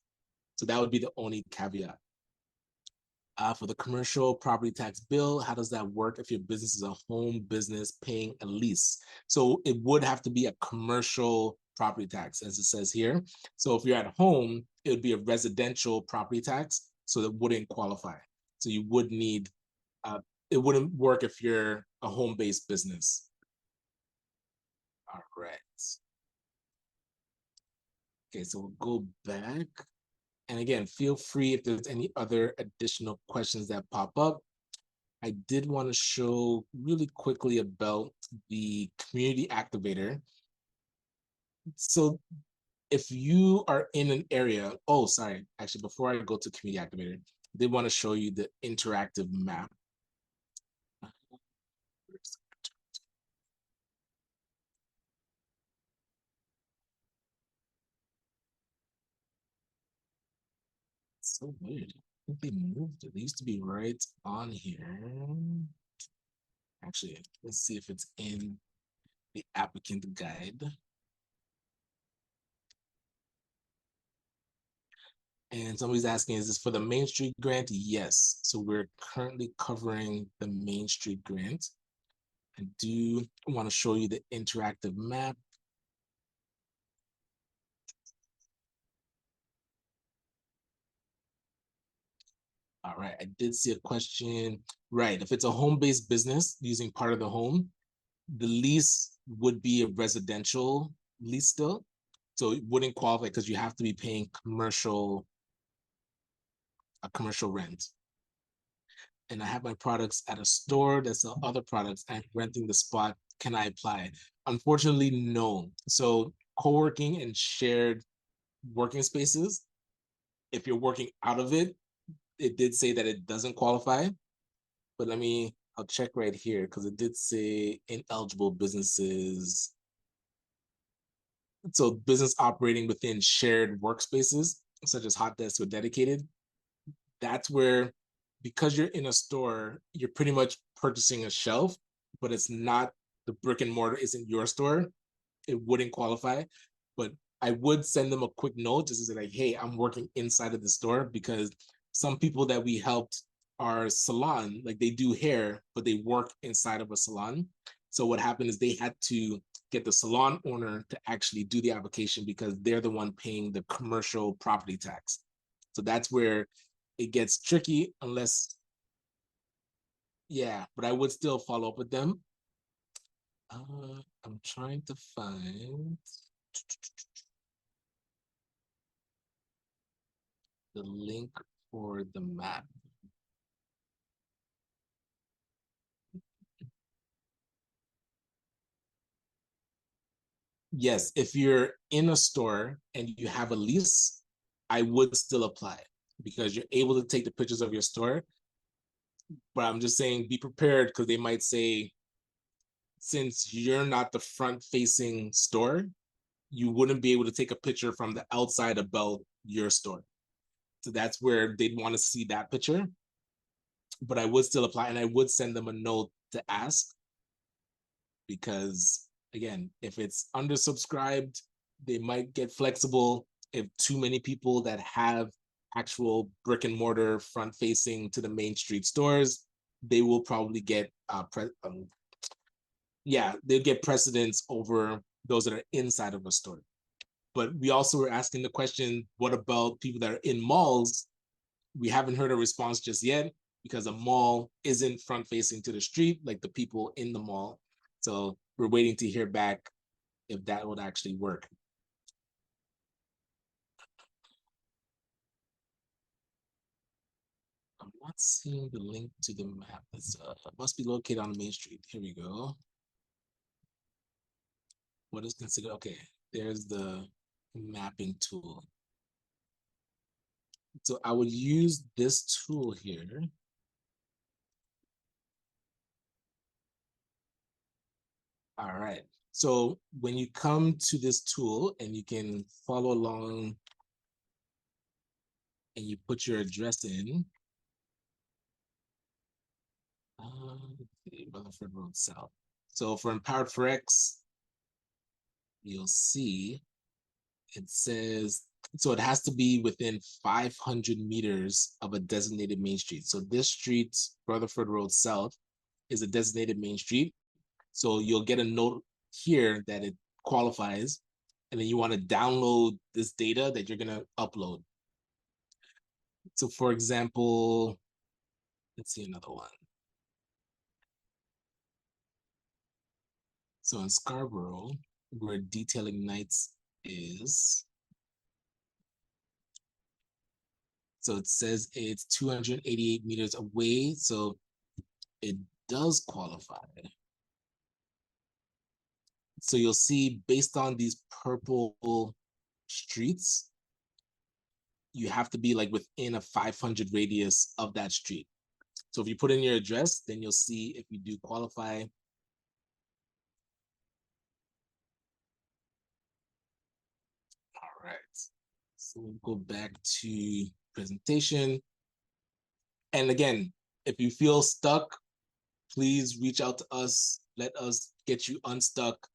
So that would be the only caveat. For the commercial property tax bill, how does that work if your business is a home business paying a lease? So it would have to be a commercial property tax, as it says here. So if you're at home, it would be a residential property tax, so that wouldn't qualify. So you would need, it wouldn't work if you're a home-based business. All right. Okay, so we'll go back. And again, feel free if there's any other additional questions that pop up. I did want to show really quickly about the community activator. So if you are in an area, oh, sorry, actually, before I go to community activator, I did want to show you the interactive map. So weird. I think they moved it. They used to be right on here. Actually, let's see if it's in the applicant guide. And somebody's asking, is this for the Main Street grant? Yes. So we're currently covering the Main Street grant. I do want to show you the interactive map. All right, I did see a question. Right, if it's a home-based business using part of the home, the lease would be a residential lease still. So it wouldn't qualify because you have to be paying a commercial rent. And I have my products at a store that sell other products. I'm renting the spot. Can I apply? Unfortunately, no. So co-working and shared working spaces, if you're working out of it, it did say that it doesn't qualify. But I'll check right here because it did say ineligible businesses. So business operating within shared workspaces, such as hot desks or dedicated, that's where, because you're in a store, you're pretty much purchasing a shelf, but it's not, the brick and mortar isn't your store. It wouldn't qualify. But I would send them a quick note just to say like, hey, I'm working inside of the store, because some people that we helped are salon, like they do hair, but they work inside of a salon. So what happened is they had to get the salon owner to actually do the application because they're the one paying the commercial property tax. So that's where it gets tricky unless, yeah, but I would still follow up with them. I'm trying to find the link for the map. Yes, if you're in a store and you have a lease, I would still apply because you're able to take the pictures of your store. But I'm just saying, be prepared because they might say, since you're not the front facing store, you wouldn't be able to take a picture from the outside about your store. So that's where they'd want to see that picture. But I would still apply and I would send them a note to ask, because again, if it's undersubscribed, they might get flexible. If too many people that have actual brick and mortar front facing to the main street stores, they will probably get they'll get precedence over those that are inside of a store. But we also were asking the question, what about people that are in malls? We haven't heard a response just yet because a mall isn't front facing to the street like the people in the mall. So we're waiting to hear back if that would actually work. I'm not seeing the link to the map. It must be located on Main Street. Here we go. What is considered? Okay, there's the mapping tool. So I would use this tool here. All right. So when you come to this tool and you can follow along and you put your address in, Rutherford Road South. So for Empowered Forex, you'll see it says, so it has to be within 500 meters of a designated main street. So this street, Rutherford Road South, is a designated main street. So you'll get a note here that it qualifies, and then you want to download this data that you're going to upload. So for example, let's see another one. So in Scarborough, where Detailing Nights is, so it says it's 288 meters away, so it does qualify. So you'll see based on these purple streets, you have to be like within a 500 radius of that street. So if you put in your address, then you'll see if you do qualify. All right. So we'll go back to presentation. And again, if you feel stuck, please reach out to us. Let us get you unstuck.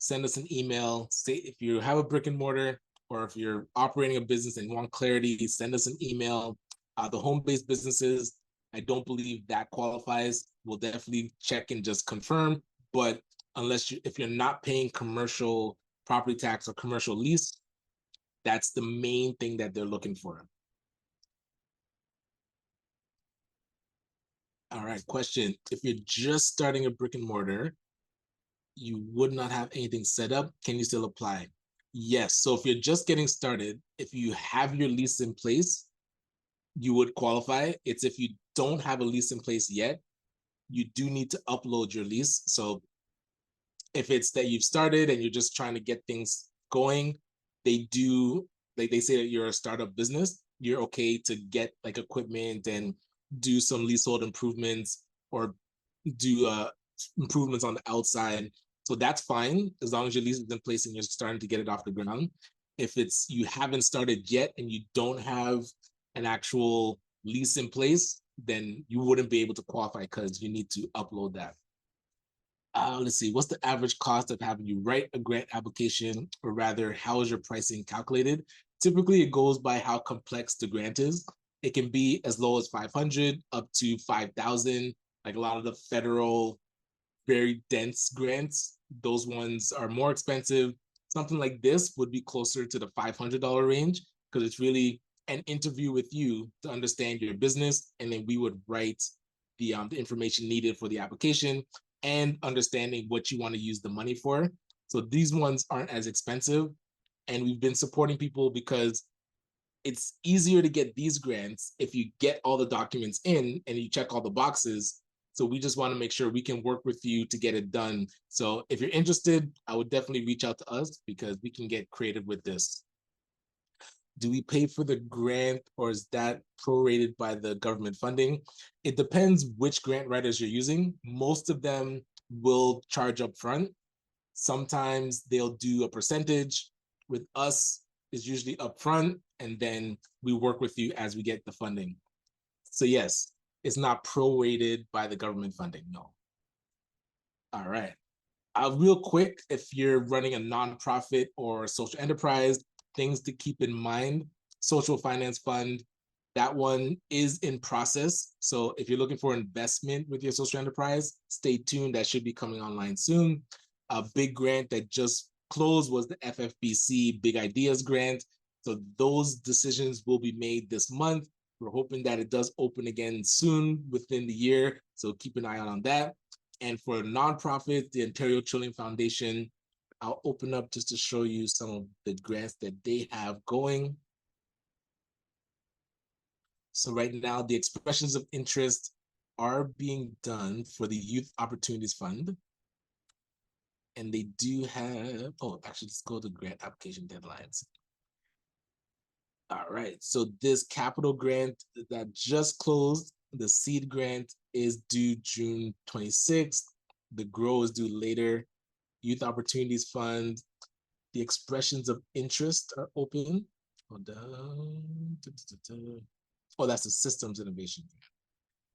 Send us an email. Say if you have a brick and mortar or if you're operating a business and want clarity, send us an email. The home-based businesses, I don't believe that qualifies. We'll definitely check and just confirm. But if you're not paying commercial property tax or commercial lease, that's the main thing that they're looking for. All right, question. If you're just starting a brick and mortar, you would not have anything set up, can you still apply? Yes. So if you're just getting started, if you have your lease in place, you would qualify. It's if you don't have a lease in place yet, you do need to upload your lease. So if it's that you've started and you're just trying to get things going, they say that you're a startup business, you're okay to get like equipment and do some leasehold improvements or do improvements on the outside. So that's fine as long as your lease is in place and you're starting to get it off the ground. If it's you haven't started yet and you don't have an actual lease in place, then you wouldn't be able to qualify because you need to upload that. Let's see, what's the average cost of having you write a grant application, or rather, how is your pricing calculated? Typically, it goes by how complex the grant is. It can be as low as 500 up to 5,000. Like a lot of the federal, very dense grants, those ones are more expensive. Something like this would be closer to the $500 range because it's really an interview with you to understand your business, and then we would write the information needed for the application and understanding what you want to use the money for. So these ones aren't as expensive, and we've been supporting people because it's easier to get these grants if you get all the documents in and you check all the boxes. So we just want to make sure we can work with you to get it done. So if you're interested, I would definitely reach out to us because we can get creative with this. Do we pay for the grant or is that prorated by the government funding? It depends which grant writers you're using. Most of them will charge up front. Sometimes they'll do a percentage. With us, it's usually upfront, and then we work with you as we get the funding. So yes, it's not prorated by the government funding, no. All right. Real quick, if you're running a nonprofit or social enterprise, things to keep in mind. Social finance fund, that one is in process. So if you're looking for investment with your social enterprise, stay tuned. That should be coming online soon. A big grant that just closed was the FFBC Big Ideas Grant. So those decisions will be made this month. We're hoping that it does open again soon within the year. So keep an eye out on that. And for nonprofits, the Ontario Trillium Foundation, I'll open up just to show you some of the grants that they have going. So right now, the expressions of interest are being done for the Youth Opportunities Fund. And they do have, oh, actually, let's go to grant application deadlines. All right, so this capital grant that just closed, the seed grant is due June 26th. The grow is due later. Youth Opportunities Fund. The expressions of interest are open. Hold on. Oh, that's the systems innovation.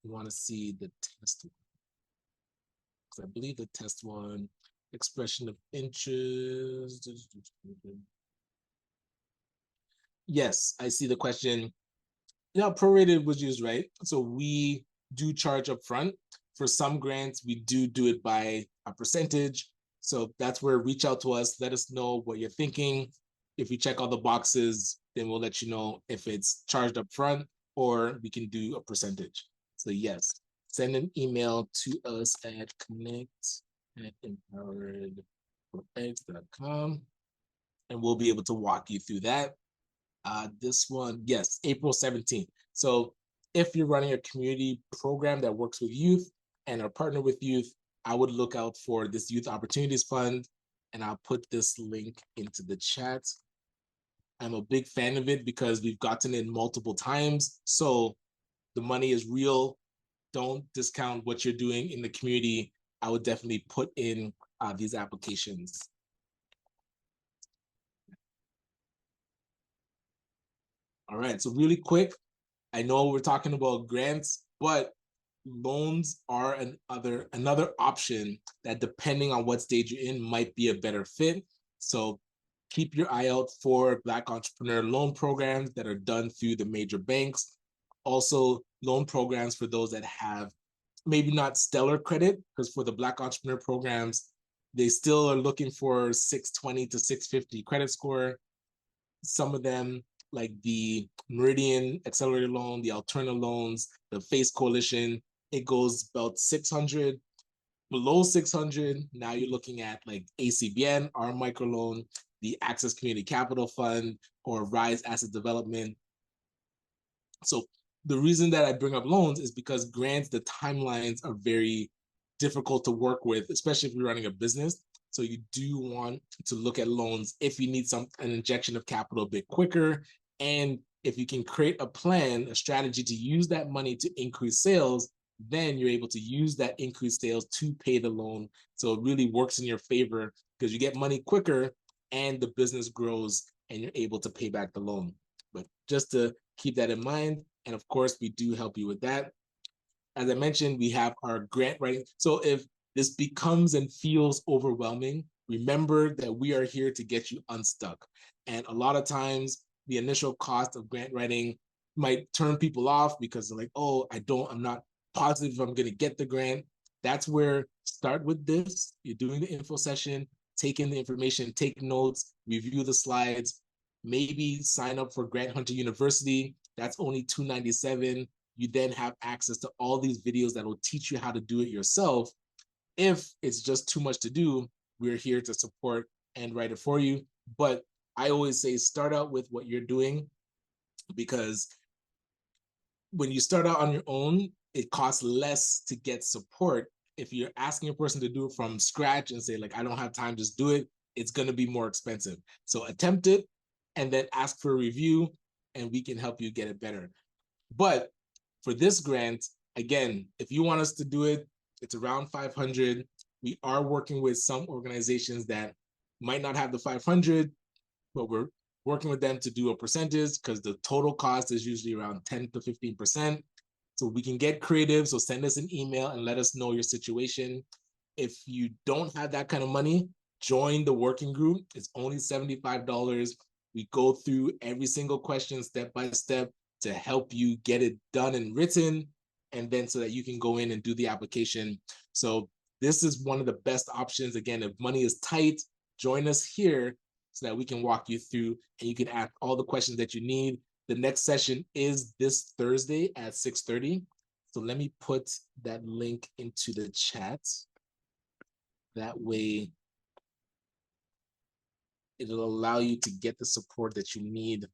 You want to see the test one. Because I believe the test one, expression of interest. Yes, I see the question. Yeah, prorated was used, right? So we do charge up front. For some grants, we do it by a percentage. So that's where reach out to us, let us know what you're thinking. If we check all the boxes, then we'll let you know if it's charged up front or we can do a percentage. So yes, send an email to us at connect@empoweredforx.com and we'll be able to walk you through that. This one, yes, April 17th. So if you're running a community program that works with youth and are partnered with youth, I would look out for this Youth Opportunities Fund, and I'll put this link into the chat. I'm a big fan of it because we've gotten it multiple times. So the money is real. Don't discount what you're doing in the community. I would definitely put in these applications. All right, so really quick, I know we're talking about grants, but loans are another option that, depending on what stage you're in, might be a better fit. So keep your eye out for Black entrepreneur loan programs that are done through the major banks. Also, loan programs for those that have maybe not stellar credit, because for the Black entrepreneur programs, they still are looking for 620 to 650 credit score. Some of them, like the Meridian Accelerator Loan, the Alterna loans, the FACE Coalition, it goes about 600. Below 600, now you're looking at like ACBN, our microloan, the Access Community Capital Fund, or Rise Asset Development. So the reason that I bring up loans is because grants, the timelines are very difficult to work with, especially if you're running a business. So you do want to look at loans if you need an injection of capital a bit quicker. And if you can create a plan, a strategy to use that money to increase sales, then you're able to use that increased sales to pay the loan. So it really works in your favor because you get money quicker and the business grows and you're able to pay back the loan. But just to keep that in mind, and of course, we do help you with that. As I mentioned, we have our grant writing. So if this becomes and feels overwhelming, remember that we are here to get you unstuck. And a lot of times, the initial cost of grant writing might turn people off because they're like, oh, I'm not positive if I'm going to get the grant. That's where start with this. You're doing the info session, take in the information, take notes, review the slides, maybe sign up for Grant Hunter University. That's only $297. You then have access to all these videos that will teach you how to do it yourself. If it's just too much to do, we're here to support and write it for you. But I always say start out with what you're doing, because when you start out on your own, it costs less to get support. If you're asking a person to do it from scratch and say, like, I don't have time, just do it, it's going to be more expensive. So attempt it and then ask for a review and we can help you get it better. But for this grant, again, if you want us to do it, it's around 500. We are working with some organizations that might not have the 500, but we're working with them to do a percentage because the total cost is usually around 10 to 15%. So we can get creative. So send us an email and let us know your situation. If you don't have that kind of money, join the working group. It's only $75. We go through every single question step by step to help you get it done and written, and then so that you can go in and do the application. So this is one of the best options. Again, if money is tight, join us here so that we can walk you through and you can ask all the questions that you need. The next session is this Thursday at 6:30. So let me put that link into the chat. That way, it'll allow you to get the support that you need.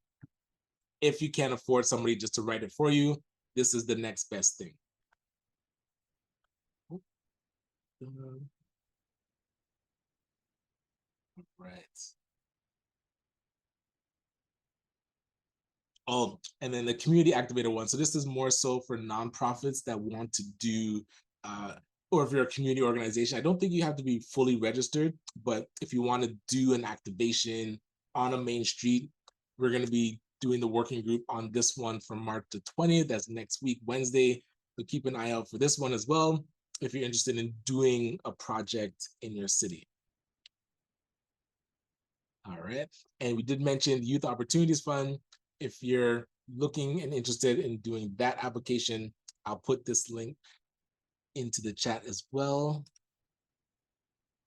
If you can't afford somebody just to write it for you, this is the next best thing. Right. Oh, and then the community activator one. So this is more so for nonprofits that want to do or if you're a community organization, I don't think you have to be fully registered, but if you want to do an activation on a main street, we're going to be doing the working group on this one from March the 20th. That's next week, Wednesday. So keep an eye out for this one as well, if you're interested in doing a project in your city. All right. And we did mention the Youth Opportunities Fund. If you're looking and interested in doing that application, I'll put this link into the chat as well.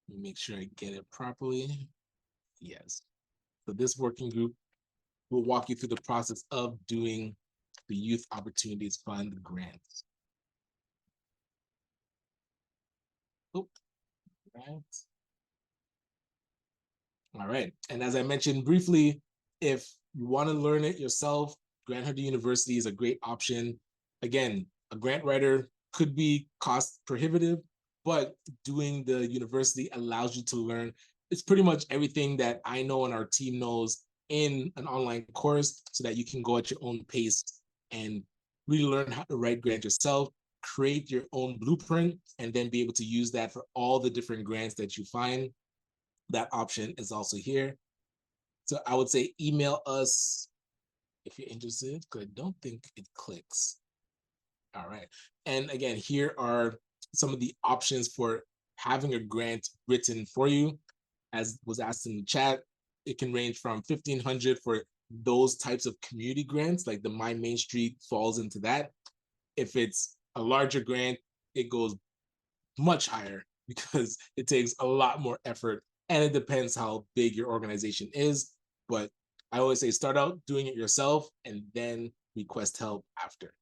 Let me make sure I get it properly. Yes. So this working group will walk you through the process of doing the Youth Opportunities Fund grants. Oh, right. All right. And as I mentioned briefly, if you want to learn it yourself, Grant Hunter University is a great option. Again, a grant writer could be cost prohibitive, but doing the university allows you to learn. It's pretty much everything that I know and our team knows in an online course, so that you can go at your own pace and really learn how to write grants yourself, create your own blueprint, and then be able to use that for all the different grants that you find. That option is also here. So I would say email us if you're interested, because I don't think it clicks. All right. And again, here are some of the options for having a grant written for you. As was asked in the chat, it can range from 1,500 for those types of community grants, like the My Main Street falls into that. If it's a larger grant, it goes much higher because it takes a lot more effort, and it depends how big your organization is. But I always say start out doing it yourself and then request help after.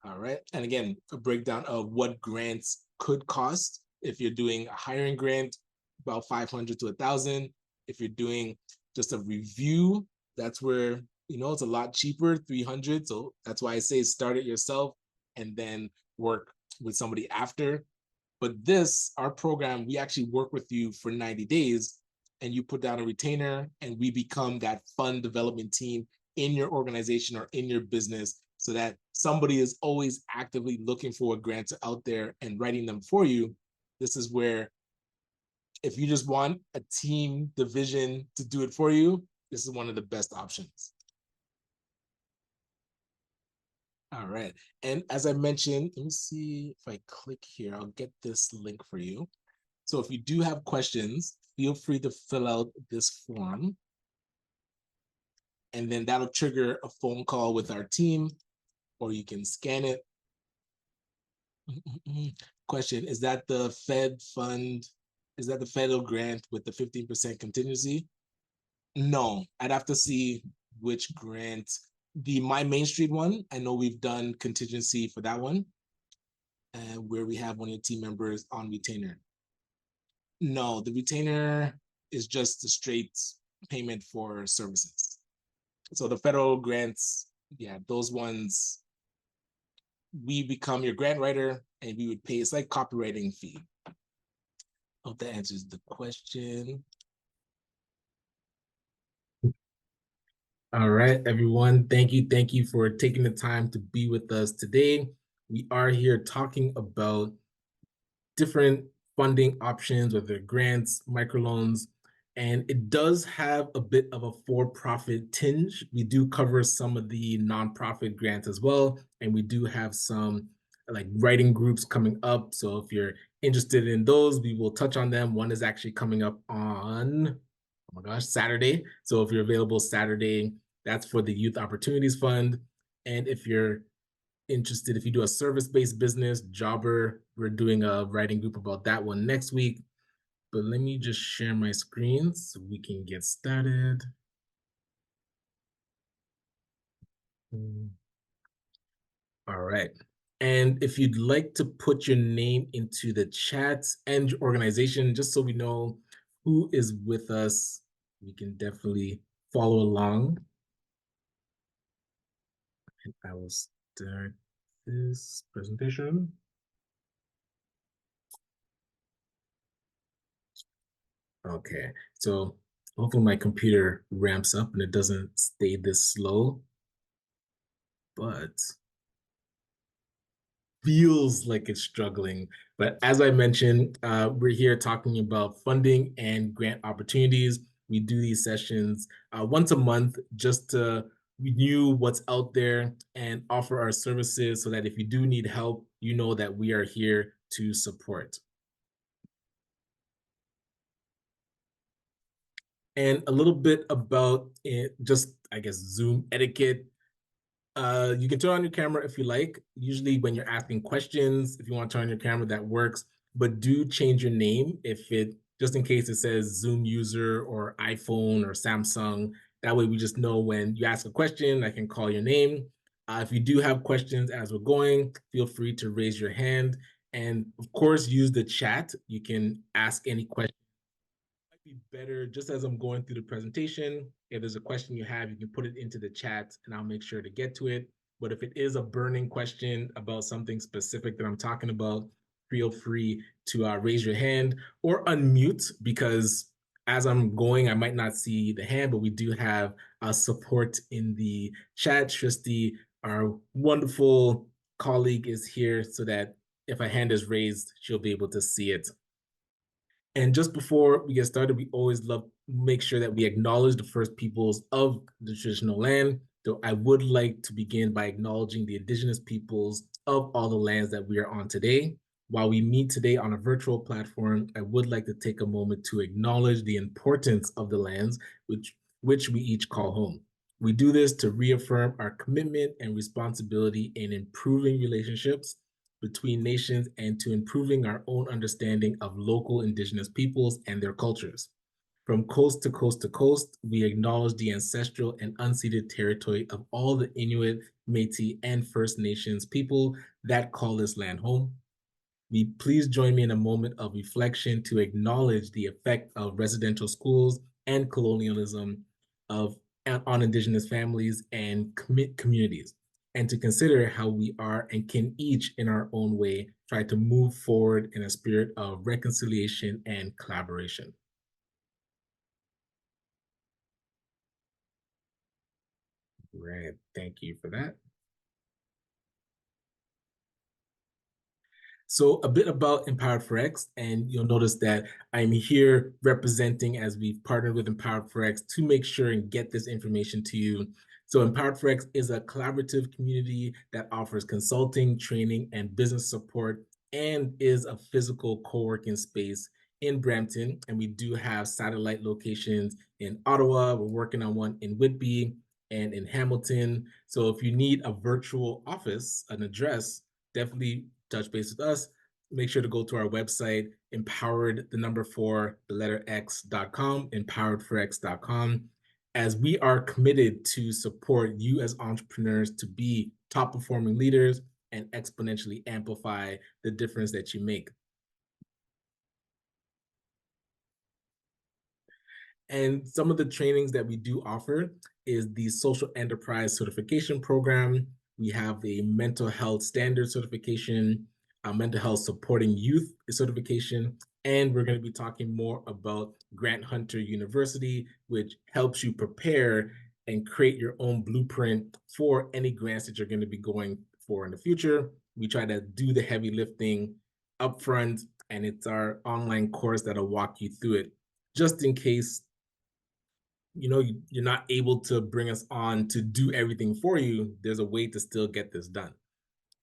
All right. And again, a breakdown of what grants could cost. If you're doing a hiring grant, about 500 to 1,000. If you're doing just a review, that's where, it's a lot cheaper, 300. So that's why I say start it yourself and then work with somebody after. But our program, we actually work with you for 90 days and you put down a retainer and we become that fund development team in your organization or in your business, so that somebody is always actively looking for grants out there and writing them for you. This is where, if you just want a team division to do it for you, this is one of the best options. All right. And as I mentioned, let me see if I click here, I'll get this link for you. So if you do have questions, feel free to fill out this form. And then that'll trigger a phone call with our team, or you can scan it. Question, is that the Fed fund? Is that the federal grant with the 15% contingency? No, I'd have to see which grant. The My Main Street one, I know we've done contingency for that one, where we have one of your team members on retainer. No, the retainer is just a straight payment for services. So the federal grants, yeah, those ones, we become your grant writer and we would pay, it's like copywriting fee. Hope that answers the question. All right, everyone. Thank you for taking the time to be with us today. We are here talking about different funding options, whether grants, microloans, and it does have a bit of a for-profit tinge. We do cover some of the nonprofit grants as well, and we do have some like writing groups coming up. So if you're interested in those, we will touch on them. One is actually coming up on, oh my gosh, Saturday. So if you're available Saturday, that's for the Youth Opportunities Fund. And if you're interested, if you do a service-based business, Jobber, we're doing a writing group about that one next week. But let me just share my screen so we can get started. All right. And if you'd like to put your name into the chat and your organization, just so we know who is with us, we can definitely follow along. And I will start this presentation. Okay, so hopefully my computer ramps up and it doesn't stay this slow, but feels like it's struggling. But as I mentioned, we're here talking about funding and grant opportunities. We do these sessions once a month just to renew what's out there and offer our services so that if you do need help, you know that we are here to support. And a little bit about it, just I guess Zoom etiquette. You can turn on your camera if you like. Usually, when you're asking questions, if you want to turn on your camera, that works. But do change your name if it, just in case it says Zoom user or iPhone or Samsung. That way, we just know when you ask a question, I can call your name. If you do have questions as we're going, feel free to raise your hand. And of course, use the chat. You can ask any question might be better just as I'm going through the presentation. If there's a question you have, you can put it into the chat and I'll make sure to get to it. But if it is a burning question about something specific that I'm talking about, feel free to raise your hand or unmute because as I'm going, I might not see the hand, but we do have support in the chat. Shristi, our wonderful colleague, is here so that if a hand is raised, she'll be able to see it. And just before we get started, we always love make sure that we acknowledge the first peoples of the traditional land. So I would like to begin by acknowledging the indigenous peoples of all the lands that we are on today. While we meet today on a virtual platform, I would like to take a moment to acknowledge the importance of the lands which we each call home. We do this to reaffirm our commitment and responsibility in improving relationships between nations and to improving our own understanding of local indigenous peoples and their cultures. From coast to coast to coast, we acknowledge the ancestral and unceded territory of all the Inuit, Métis, and First Nations people that call this land home. Please join me in a moment of reflection to acknowledge the effect of residential schools and colonialism on Indigenous families and communities, and to consider how we are and can each, in our own way, try to move forward in a spirit of reconciliation and collaboration. Right. Thank you for that. So a bit about Empowered4X, and you'll notice that I'm here representing as we've partnered with Empowered4X to make sure and get this information to you. So Empowered4X is a collaborative community that offers consulting, training, and business support and is a physical co-working space in Brampton. And we do have satellite locations in Ottawa. We're working on one in Whitby and in Hamilton. So if you need a virtual office, an address, definitely touch base with us. Make sure to go to our website, empowered, the number 4, the letter x.com, empowered4x.com, as we are committed to support you as entrepreneurs to be top performing leaders and exponentially amplify the difference that you make. And some of the trainings that we do offer is the Social Enterprise Certification Program. We have a mental health standard certification, a mental health supporting youth certification, and we're going to be talking more about Grant Hunter University, which helps you prepare and create your own blueprint for any grants that you're going to be going for in the future. We try to do the heavy lifting upfront, and it's our online course that'll walk you through it. Just in case you're not able to bring us on to do everything for you, there's a way to still get this done.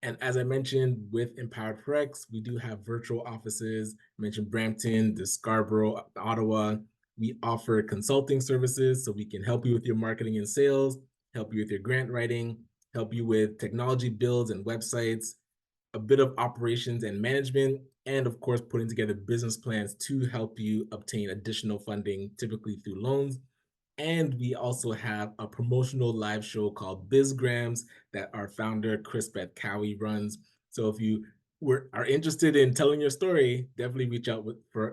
And as I mentioned, with Empowered4X, we do have virtual offices. I mentioned Brampton, the Scarborough, Ottawa. We offer consulting services so we can help you with your marketing and sales, help you with your grant writing, help you with technology builds and websites, a bit of operations and management, and of course, putting together business plans to help you obtain additional funding, typically through loans. And we also have a promotional live show called BizGrams that our founder, Chris Cowie, runs. So if you are interested in telling your story, definitely reach out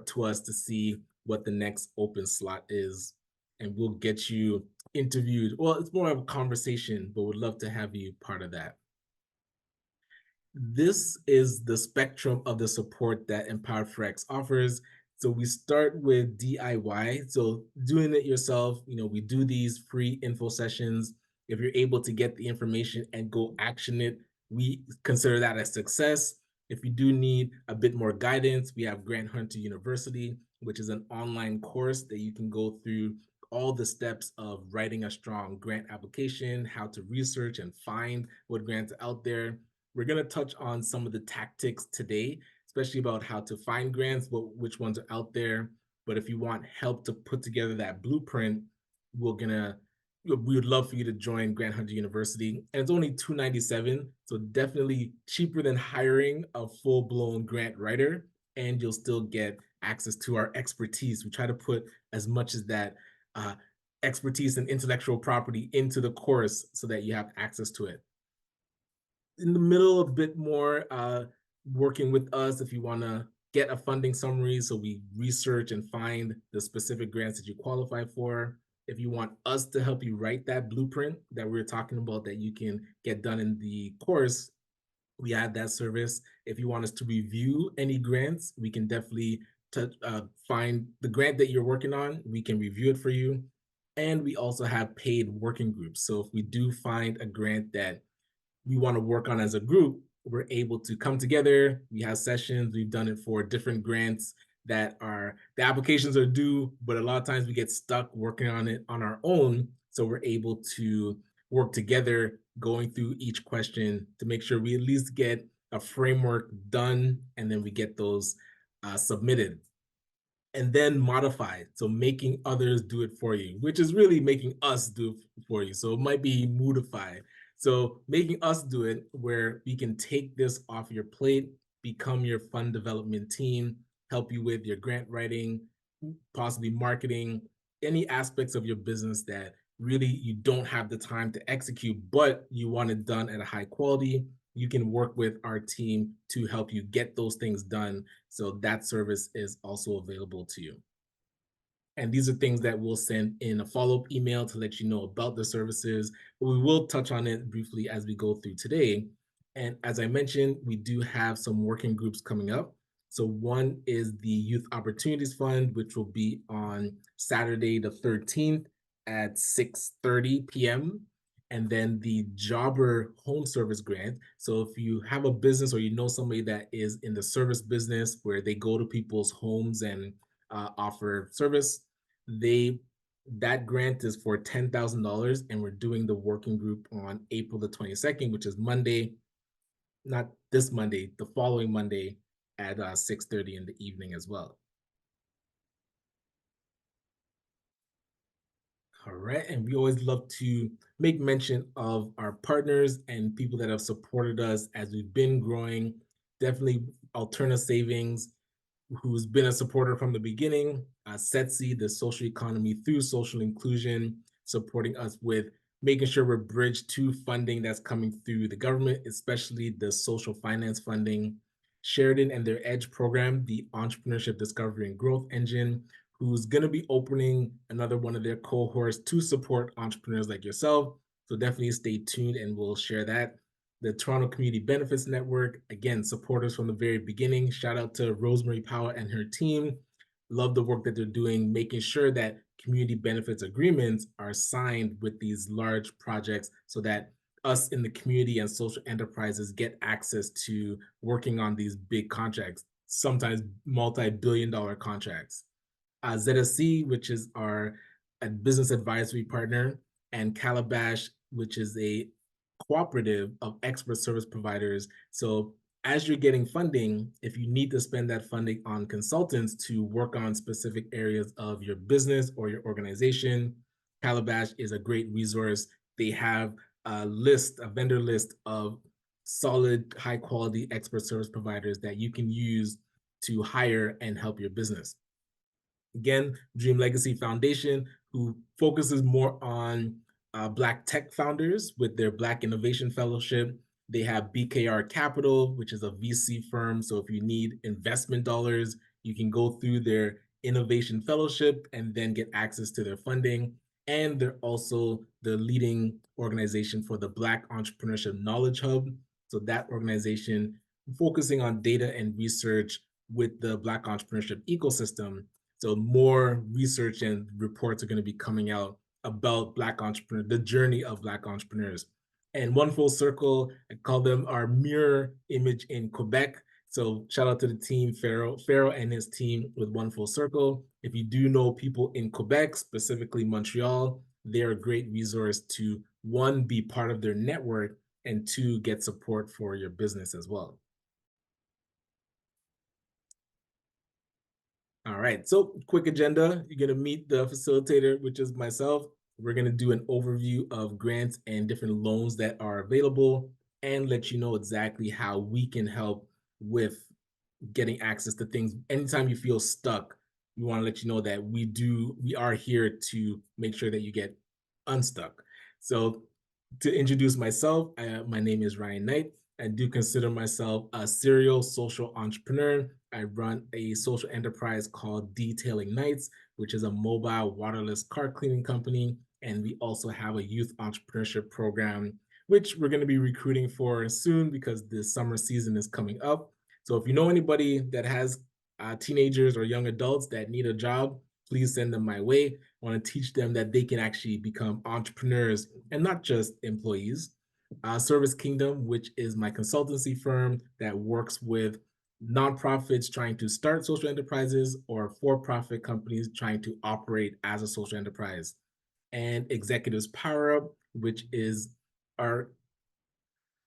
to us to see what the next open slot is. And we'll get you interviewed. Well, it's more of a conversation, but would love to have you part of that. This is the spectrum of the support that Empowered4X offers. So we start with DIY. So doing it yourself, we do these free info sessions. If you're able to get the information and go action it, we consider that a success. If you do need a bit more guidance, we have Grant Hunter University, which is an online course that you can go through all the steps of writing a strong grant application, how to research and find what grants are out there. We're going to touch on some of the tactics today, especially about how to find grants, which ones are out there. But if you want help to put together that blueprint, we would love for you to join Grant Hunter University. And it's only $297, so definitely cheaper than hiring a full-blown grant writer, and you'll still get access to our expertise. We try to put as much as that uh, expertise and intellectual property into the course so that you have access to it. In the middle, a bit more working with us if you want to get a funding summary, so we research and find the specific grants that you qualify for. If you want us to help you write that blueprint that we're talking about that you can get done in the course, we add that service. If you want us to review any grants, we can definitely find the grant that you're working on. We can review it for you. And we also have paid working groups. So if we do find a grant that we want to work on as a group, we're able to come together. We have sessions. We've done it for different grants that are the applications are due, but a lot of times we get stuck working on it on our own. So we're able to work together, going through each question to make sure we at least get a framework done, and then we get those submitted and then modified. So making others do it for you, which is really making us do it for you. So it might be modified. So making us do it where we can take this off your plate, become your fund development team, help you with your grant writing, possibly marketing, any aspects of your business that really you don't have the time to execute, but you want it done at a high quality. You can work with our team to help you get those things done. So that service is also available to you. And these are things that we'll send in a follow-up email to let you know about the services, but we will touch on it briefly as we go through today. And as I mentioned, we do have some working groups coming up. So one is the Youth Opportunities Fund, which will be on Saturday the 13th at 6:30 p.m. And then the Jobber Home Service Grant. So if you have a business or you know somebody that is in the service business where they go to people's homes and offer service, they that grant is for $10,000, and we're doing the working group on April the 22nd, which is Monday, not this Monday, the following Monday at 6:30 in the evening as well. All right, and we always love to make mention of our partners and people that have supported us as we've been growing. Definitely Alterna Savings, who's been a supporter from the beginning, SETC, the social economy through social inclusion, supporting us with making sure we're bridged to funding that's coming through the government, especially the social finance funding. Sheridan and their EDGE program, the Entrepreneurship Discovery and Growth Engine, who's going to be opening another one of their cohorts to support entrepreneurs like yourself. So definitely stay tuned and we'll share that. The Toronto Community Benefits Network, again, supporters from the very beginning. Shout out to Rosemary Powell and her team. Love the work that they're doing, making sure that community benefits agreements are signed with these large projects so that us in the community and social enterprises get access to working on these big contracts, sometimes multi-billion-dollar contracts. ZSC, which is our business advisory partner, and Calabash, which is a cooperative of expert service providers. So as you're getting funding, if you need to spend that funding on consultants to work on specific areas of your business or your organization, Calabash is a great resource. They have a vendor list of solid, high quality expert service providers that you can use to hire and help your business. Again, Dream Legacy Foundation, who focuses more on Black tech founders with their Black Innovation Fellowship. They have BKR Capital, which is a VC firm. So if you need investment dollars, you can go through their Innovation Fellowship and then get access to their funding. And they're also the leading organization for the Black Entrepreneurship Knowledge Hub. So that organization focusing on data and research with the Black entrepreneurship ecosystem. So more research and reports are going to be coming out about Black entrepreneurs, the journey of Black entrepreneurs. And One Full Circle, I call them our mirror image in Quebec. So shout out to the team, Pharaoh and his team with One Full Circle. If you do know people in Quebec, specifically Montreal, they're a great resource to, one, be part of their network, and two, get support for your business as well. All right, so quick agenda. You're going to meet the facilitator, which is myself. We're going to do an overview of grants and different loans that are available and let you know exactly how we can help with getting access to things. Anytime you feel stuck, we want to let you know that we are here to make sure that you get unstuck. So to introduce myself, my name is Ryan Knight. I do consider myself a serial social entrepreneur. I run a social enterprise called Detailing Nights, which is a mobile waterless car cleaning company. And we also have a youth entrepreneurship program, which we're going to be recruiting for soon because the summer season is coming up. So if you know anybody that has teenagers or young adults that need a job, please send them my way. I want to teach them that they can actually become entrepreneurs and not just employees. Service Kingdom, which is my consultancy firm that works with nonprofits trying to start social enterprises or for-profit companies trying to operate as a social enterprise. And Executives Power Up, which is our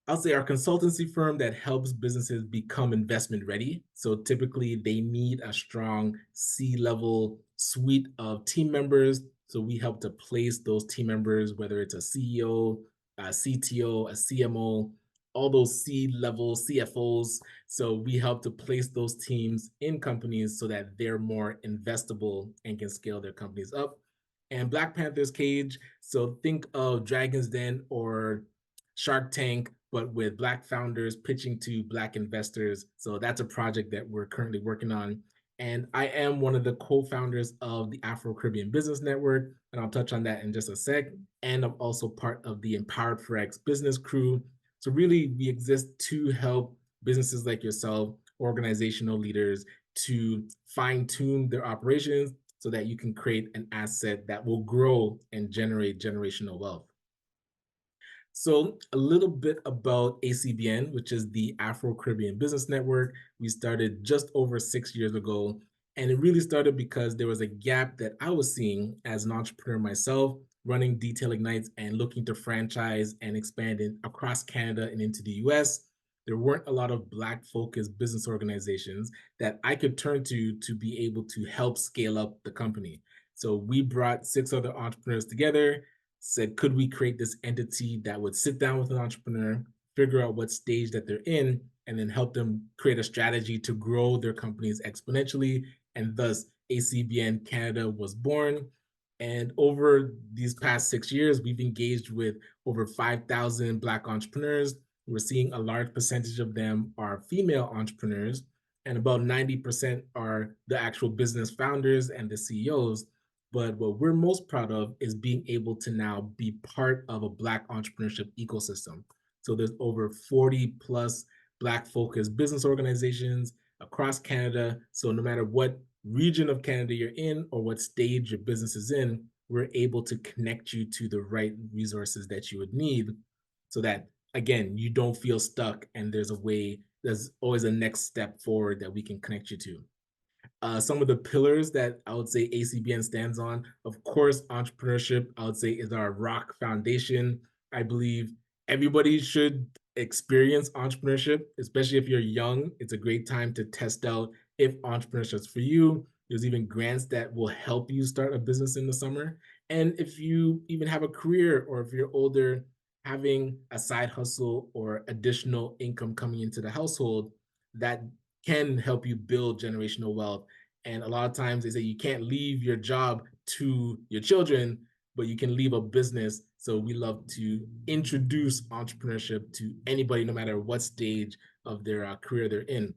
consultancy firm that helps businesses become investment ready. So typically they need a strong C-level suite of team members. So we help to place those team members, whether it's a CEO, a CTO, a CMO, all those C-level CFOs. So we help to place those teams in companies so that they're more investable and can scale their companies up. And Black Panther's Cage. So think of Dragon's Den or Shark Tank, but with Black founders pitching to Black investors. So that's a project that we're currently working on. And I am one of the co-founders of the Afro-Caribbean Business Network, and I'll touch on that in just a sec. And I'm also part of the Empowered for X business crew. So really, we exist to help businesses like yourself, organizational leaders, to fine-tune their operations so that you can create an asset that will grow and generate generational wealth. So a little bit about ACBN, which is the Afro-Caribbean Business Network. We started just over 6 years ago, and it really started because there was a gap that I was seeing as an entrepreneur myself, running Detailing Nights and looking to franchise and expand across Canada and into the US. There weren't a lot of Black-focused business organizations that I could turn to be able to help scale up the company. So we brought 6 other entrepreneurs together, said, could we create this entity that would sit down with an entrepreneur, figure out what stage that they're in, and then help them create a strategy to grow their companies exponentially. And thus, ACBN Canada was born. And over these past 6 years, we've engaged with over 5,000 Black entrepreneurs. We're seeing a large percentage of them are female entrepreneurs, and about 90% are the actual business founders and the CEOs. But what we're most proud of is being able to now be part of a Black entrepreneurship ecosystem. So there's over 40 plus Black focused business organizations across Canada. So no matter what region of Canada you're in or what stage your business is in, we're able to connect you to the right resources that you would need so that, again, you don't feel stuck and there's always a next step forward that we can connect you to. Some of the pillars that I would say ACBN stands on, of course, entrepreneurship, I would say, is our rock foundation. I believe everybody should experience entrepreneurship, especially if you're young. It's a great time to test out if entrepreneurship is for you. There's even grants that will help you start a business in the summer. And if you even have a career or if you're older, having a side hustle or additional income coming into the household, that can help you build generational wealth. And a lot of times they say you can't leave your job to your children, but you can leave a business. So we love to introduce entrepreneurship to anybody, no matter what stage of their career they're in.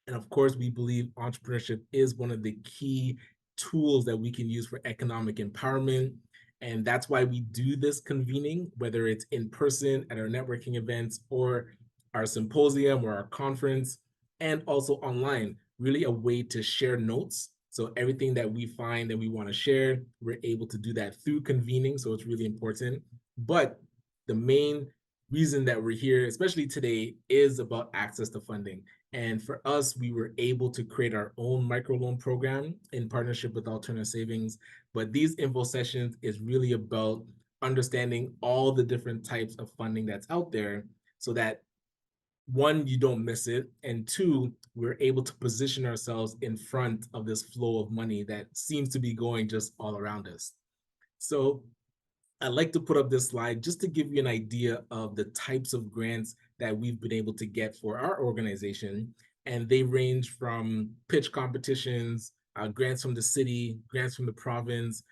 And of course, we believe entrepreneurship is one of the key tools that we can use for economic empowerment. And that's why we do this convening, whether it's in person at our networking events or our symposium or our conference, and also online, really a way to share notes. So everything that we find that we want to share, we're able to do that through convening. So it's really important. But the main reason that we're here, especially today, is about access to funding. And for us, we were able to create our own microloan program in partnership with Alternative Savings. But these info sessions is really about understanding all the different types of funding that's out there so that one, you don't miss it, and two, we're able to position ourselves in front of this flow of money that seems to be going just all around us. So I'd like to put up this slide just to give you an idea of the types of grants that we've been able to get for our organization. And they range from pitch competitions, grants from the city, grants from the province,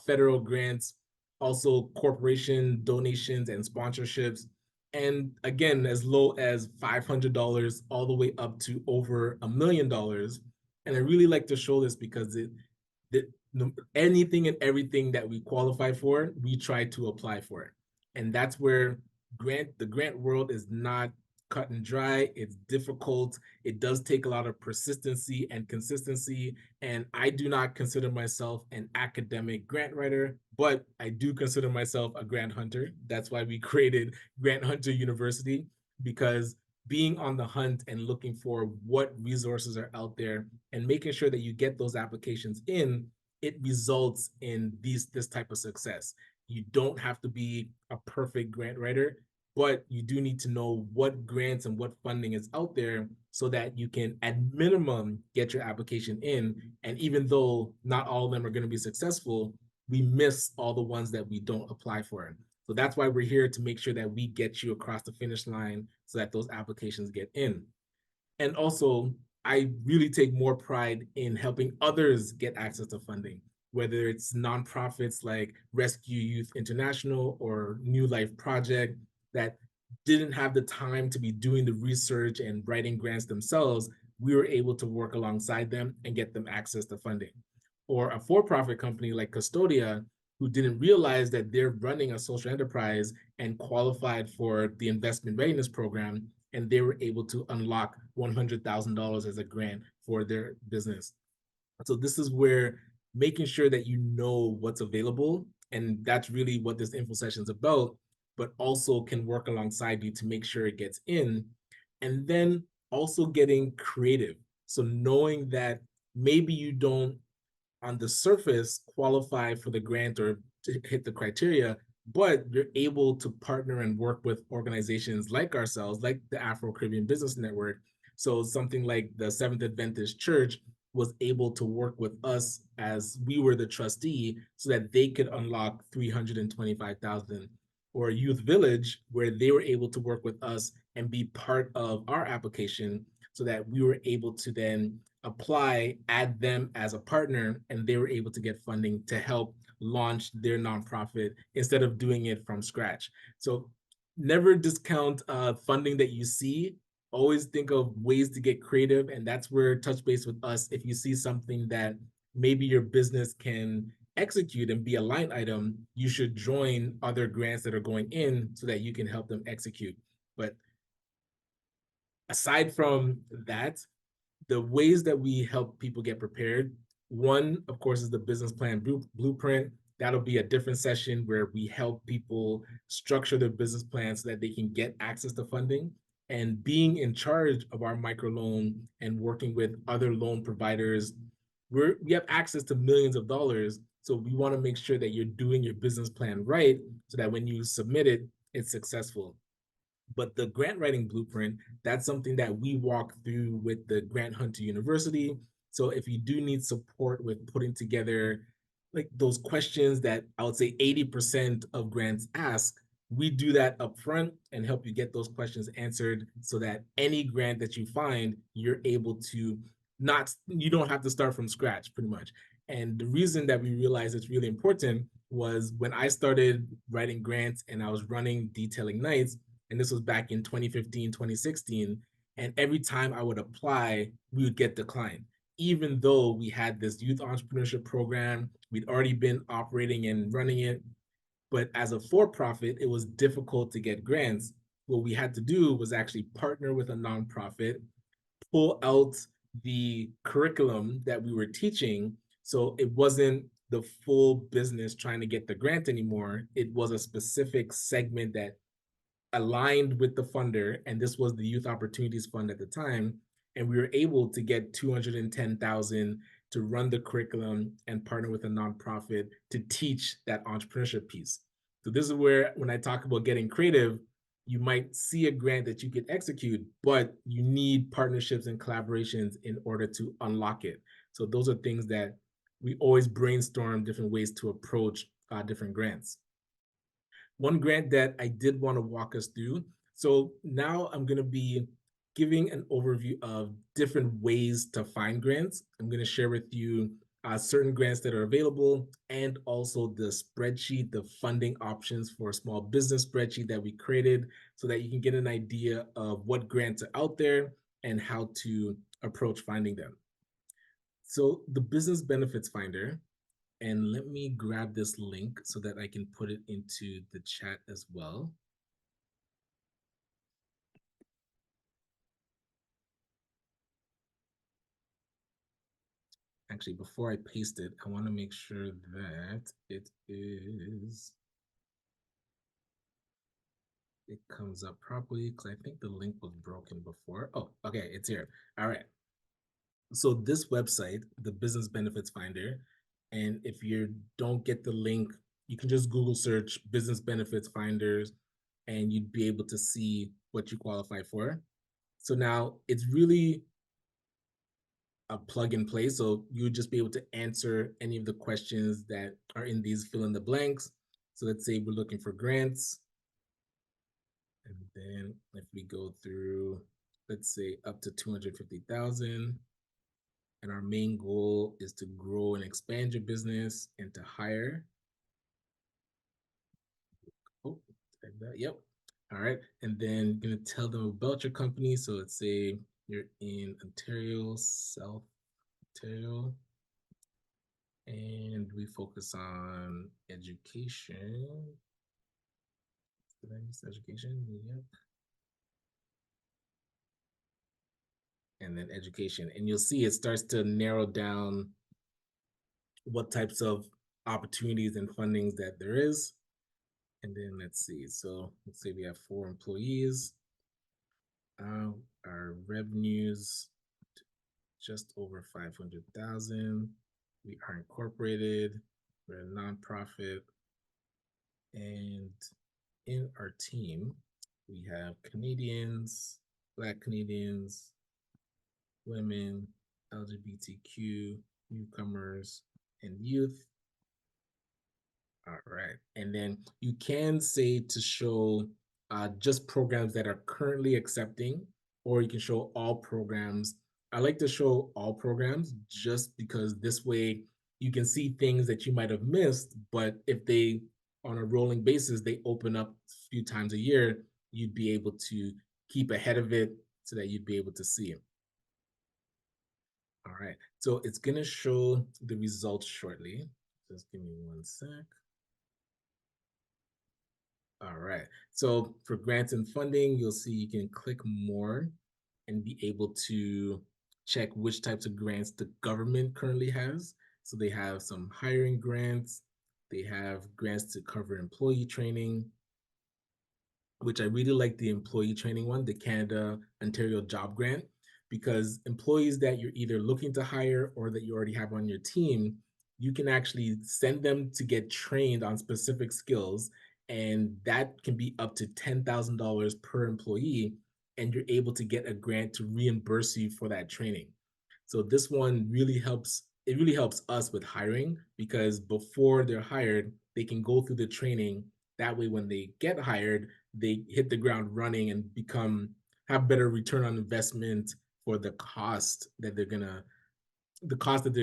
federal grants, also corporation donations and sponsorships. And again, as low as $500 all the way up to over $1 million. And I really like to show this because anything and everything that we qualify for, we try to apply for it. And that's where the grant world is not cut and dry. It's difficult. It does take a lot of persistency and consistency. And I do not consider myself an academic grant writer, but I do consider myself a grant hunter. That's why we created Grant Hunter University, because being on the hunt and looking for what resources are out there and making sure that you get those applications in, it results in this type of success. You don't have to be a perfect grant writer, but you do need to know what grants and what funding is out there so that you can, at minimum, get your application in. And even though not all of them are going to be successful, we miss all the ones that we don't apply for. So that's why we're here, to make sure that we get you across the finish line so that those applications get in. And also, I really take more pride in helping others get access to funding, whether it's nonprofits like Rescue Youth International or New Life Project that didn't have the time to be doing the research and writing grants themselves. We were able to work alongside them and get them access to funding. Or a for-profit company like Custodia, who didn't realize that they're running a social enterprise and qualified for the investment readiness program, and they were able to unlock $100,000 as a grant for their business. So this is where making sure that you know what's available, and that's really what this info session is about, but also can work alongside you to make sure it gets in. And then also getting creative. So knowing that maybe you don't, on the surface, qualify for the grant or to hit the criteria, but you're able to partner and work with organizations like ourselves, like the Afro-Caribbean Business Network. So something like the Seventh Adventist Church was able to work with us as we were the trustee so that they could unlock 325,000. Or Youth Village, where they were able to work with us and be part of our application so that we were able to then apply, add them as a partner, and they were able to get funding to help launch their nonprofit instead of doing it from scratch. So never discount funding that you see. Always think of ways to get creative, and that's where touch base with us. If you see something that maybe your business can execute and be a line item, you should join other grants that are going in so that you can help them execute. But aside from that, the ways that we help people get prepared, one, of course, is the business plan blueprint. That'll be a different session where we help people structure their business plan so that they can get access to funding. And being in charge of our microloan and working with other loan providers, we have access to millions of dollars. So we want to make sure that you're doing your business plan right so that when you submit it, it's successful. But the grant writing blueprint, that's something that we walk through with the Grant Hunter University. So if you do need support with putting together like those questions that I would say 80% of grants ask, we do that up front and help you get those questions answered so that any grant that you find, you're able to you don't have to start from scratch pretty much. And the reason that we realized it's really important was when I started writing grants and I was running Detailing Nights, and this was back in 2015, 2016. And every time I would apply, we would get declined. Even though we had this youth entrepreneurship program, we'd already been operating and running it. But as a for-profit, it was difficult to get grants. What we had to do was actually partner with a nonprofit, pull out the curriculum that we were teaching. So it wasn't the full business trying to get the grant anymore. It was a specific segment that aligned with the funder, and this was the Youth Opportunities Fund at the time, and we were able to get 210,000 to run the curriculum and partner with a nonprofit to teach that entrepreneurship piece. So this is where, when I talk about getting creative, you might see a grant that you could execute, but you need partnerships and collaborations in order to unlock it. So those are things that we always brainstorm different ways to approach different grants. One grant that I did want to walk us through. So now I'm going to be giving an overview of different ways to find grants. I'm going to share with you certain grants that are available, and also the spreadsheet, the funding options for a small business spreadsheet that we created, so that you can get an idea of what grants are out there and how to approach finding them. So the Business Benefits Finder, and let me grab this link so that I can put it into the chat as well. Actually, before I paste it, I want to make sure that it comes up properly, because I think the link was broken before. Oh, okay, it's here. All right. So this website, the Business Benefits Finder, and if you don't get the link, you can just Google search Business Benefits Finders, and you'd be able to see what you qualify for. So now it's really a plug and play. So you would just be able to answer any of the questions that are in these fill in the blanks. So let's say we're looking for grants. And then if we go through, let's say up to 250,000, and our main goal is to grow and expand your business and to hire. Oh, like that. Yep. All right. And then you're going to tell them about your company. So let's say you're in Ontario, South Ontario, and we focus on education. Did I miss education? Yep. And then education. And you'll see it starts to narrow down what types of opportunities and fundings that there is. And then let's see. So let's say we have 4 employees. Our revenues just over 500,000. We are incorporated. We're a nonprofit. And in our team, we have Canadians, Black Canadians, women, LGBTQ, newcomers, and youth. All right. And then you can say to show just programs that are currently accepting, or you can show all programs. I like to show all programs just because this way you can see things that you might have missed, but if they, on a rolling basis, they open up a few times a year, you'd be able to keep ahead of it so that you'd be able to see it. All right. So it's going to show the results shortly. Just give me one sec. All right. So for grants and funding, you'll see you can click more and be able to check which types of grants the government currently has. So they have some hiring grants, they have grants to cover employee training, which I really like the employee training one, the Canada Ontario Job Grant, because employees that you're either looking to hire or that you already have on your team, you can actually send them to get trained on specific skills, and that can be up to $10,000 per employee, and you're able to get a grant to reimburse you for that training. So this one really helps. It really helps us with hiring, because before they're hired, they can go through the training. That way, when they get hired, they hit the ground running and have better return on investment for the cost that they're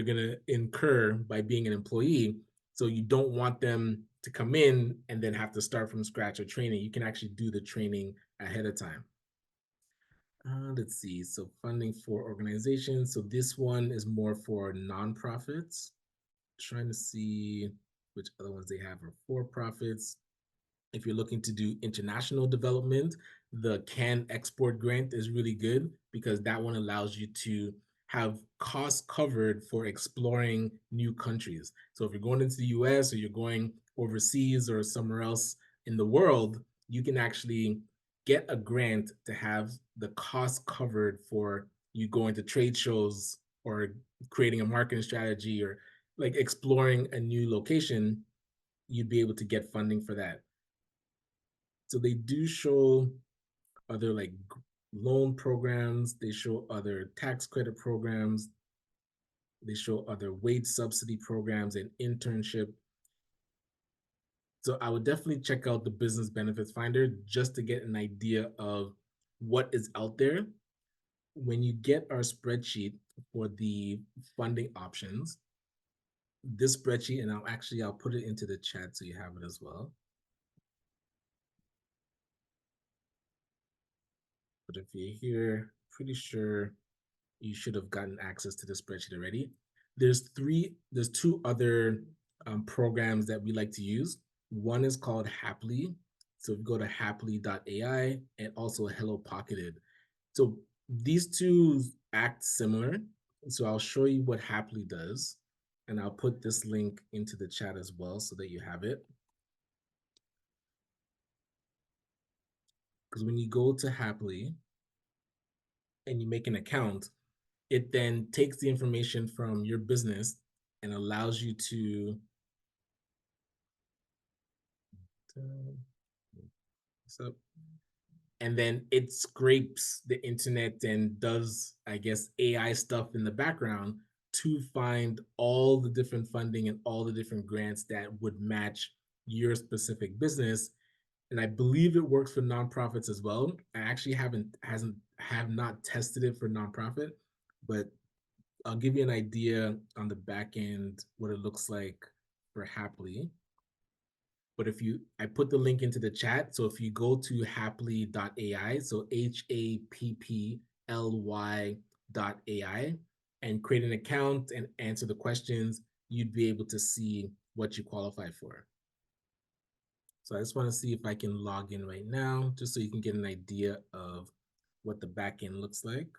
gonna incur by being an employee. So you don't want them to come in and then have to start from scratch or training. You can actually do the training ahead of time. Let's see. So funding for organizations. So this one is more for nonprofits. Trying to see which other ones they have are for profits. If you're looking to do international development, the CAN Export Grant is really good, because that one allows you to have costs covered for exploring new countries. So if you're going into the US or you're going overseas or somewhere else in the world, you can actually get a grant to have the cost covered for you going to trade shows or creating a marketing strategy or like exploring a new location, you'd be able to get funding for that. So they do show other like loan programs, they show other tax credit programs, they show other wage subsidy programs and internship. So I would definitely check out the Business Benefits Finder just to get an idea of what is out there. When you get our spreadsheet for the funding options, this spreadsheet, and I'll put it into the chat so you have it as well. But if you're here, pretty sure you should have gotten access to the spreadsheet already. There's two other programs that we like to use. One is called Happily. So if you go to happily.ai and also Hello Pocketed. So these two act similar. So I'll show you what Happily does. And I'll put this link into the chat as well so that you have it. Because when you go to Happily and you make an account, it then takes the information from your business and allows you to and then it scrapes the internet and does, I guess, AI stuff in the background to find all the different funding and all the different grants that would match your specific business. And I believe it works for nonprofits as well. I actually have not tested it for nonprofit, but I'll give you an idea on the back end what it looks like for Happily. But I put the link into the chat. So if you go to happily.ai, so HAPPLY.ai, and create an account and answer the questions, you'd be able to see what you qualify for. So I just want to see if I can log in right now, just so you can get an idea of what the back end looks like.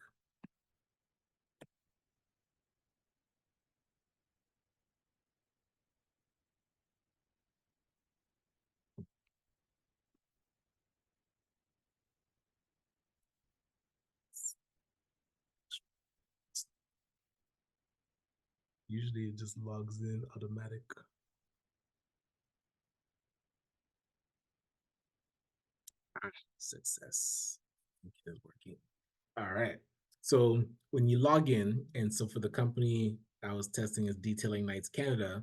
Usually it just logs in automatic. Success. It is working. All right. So when you log in, and so for the company I was testing is Detailing Nights Canada,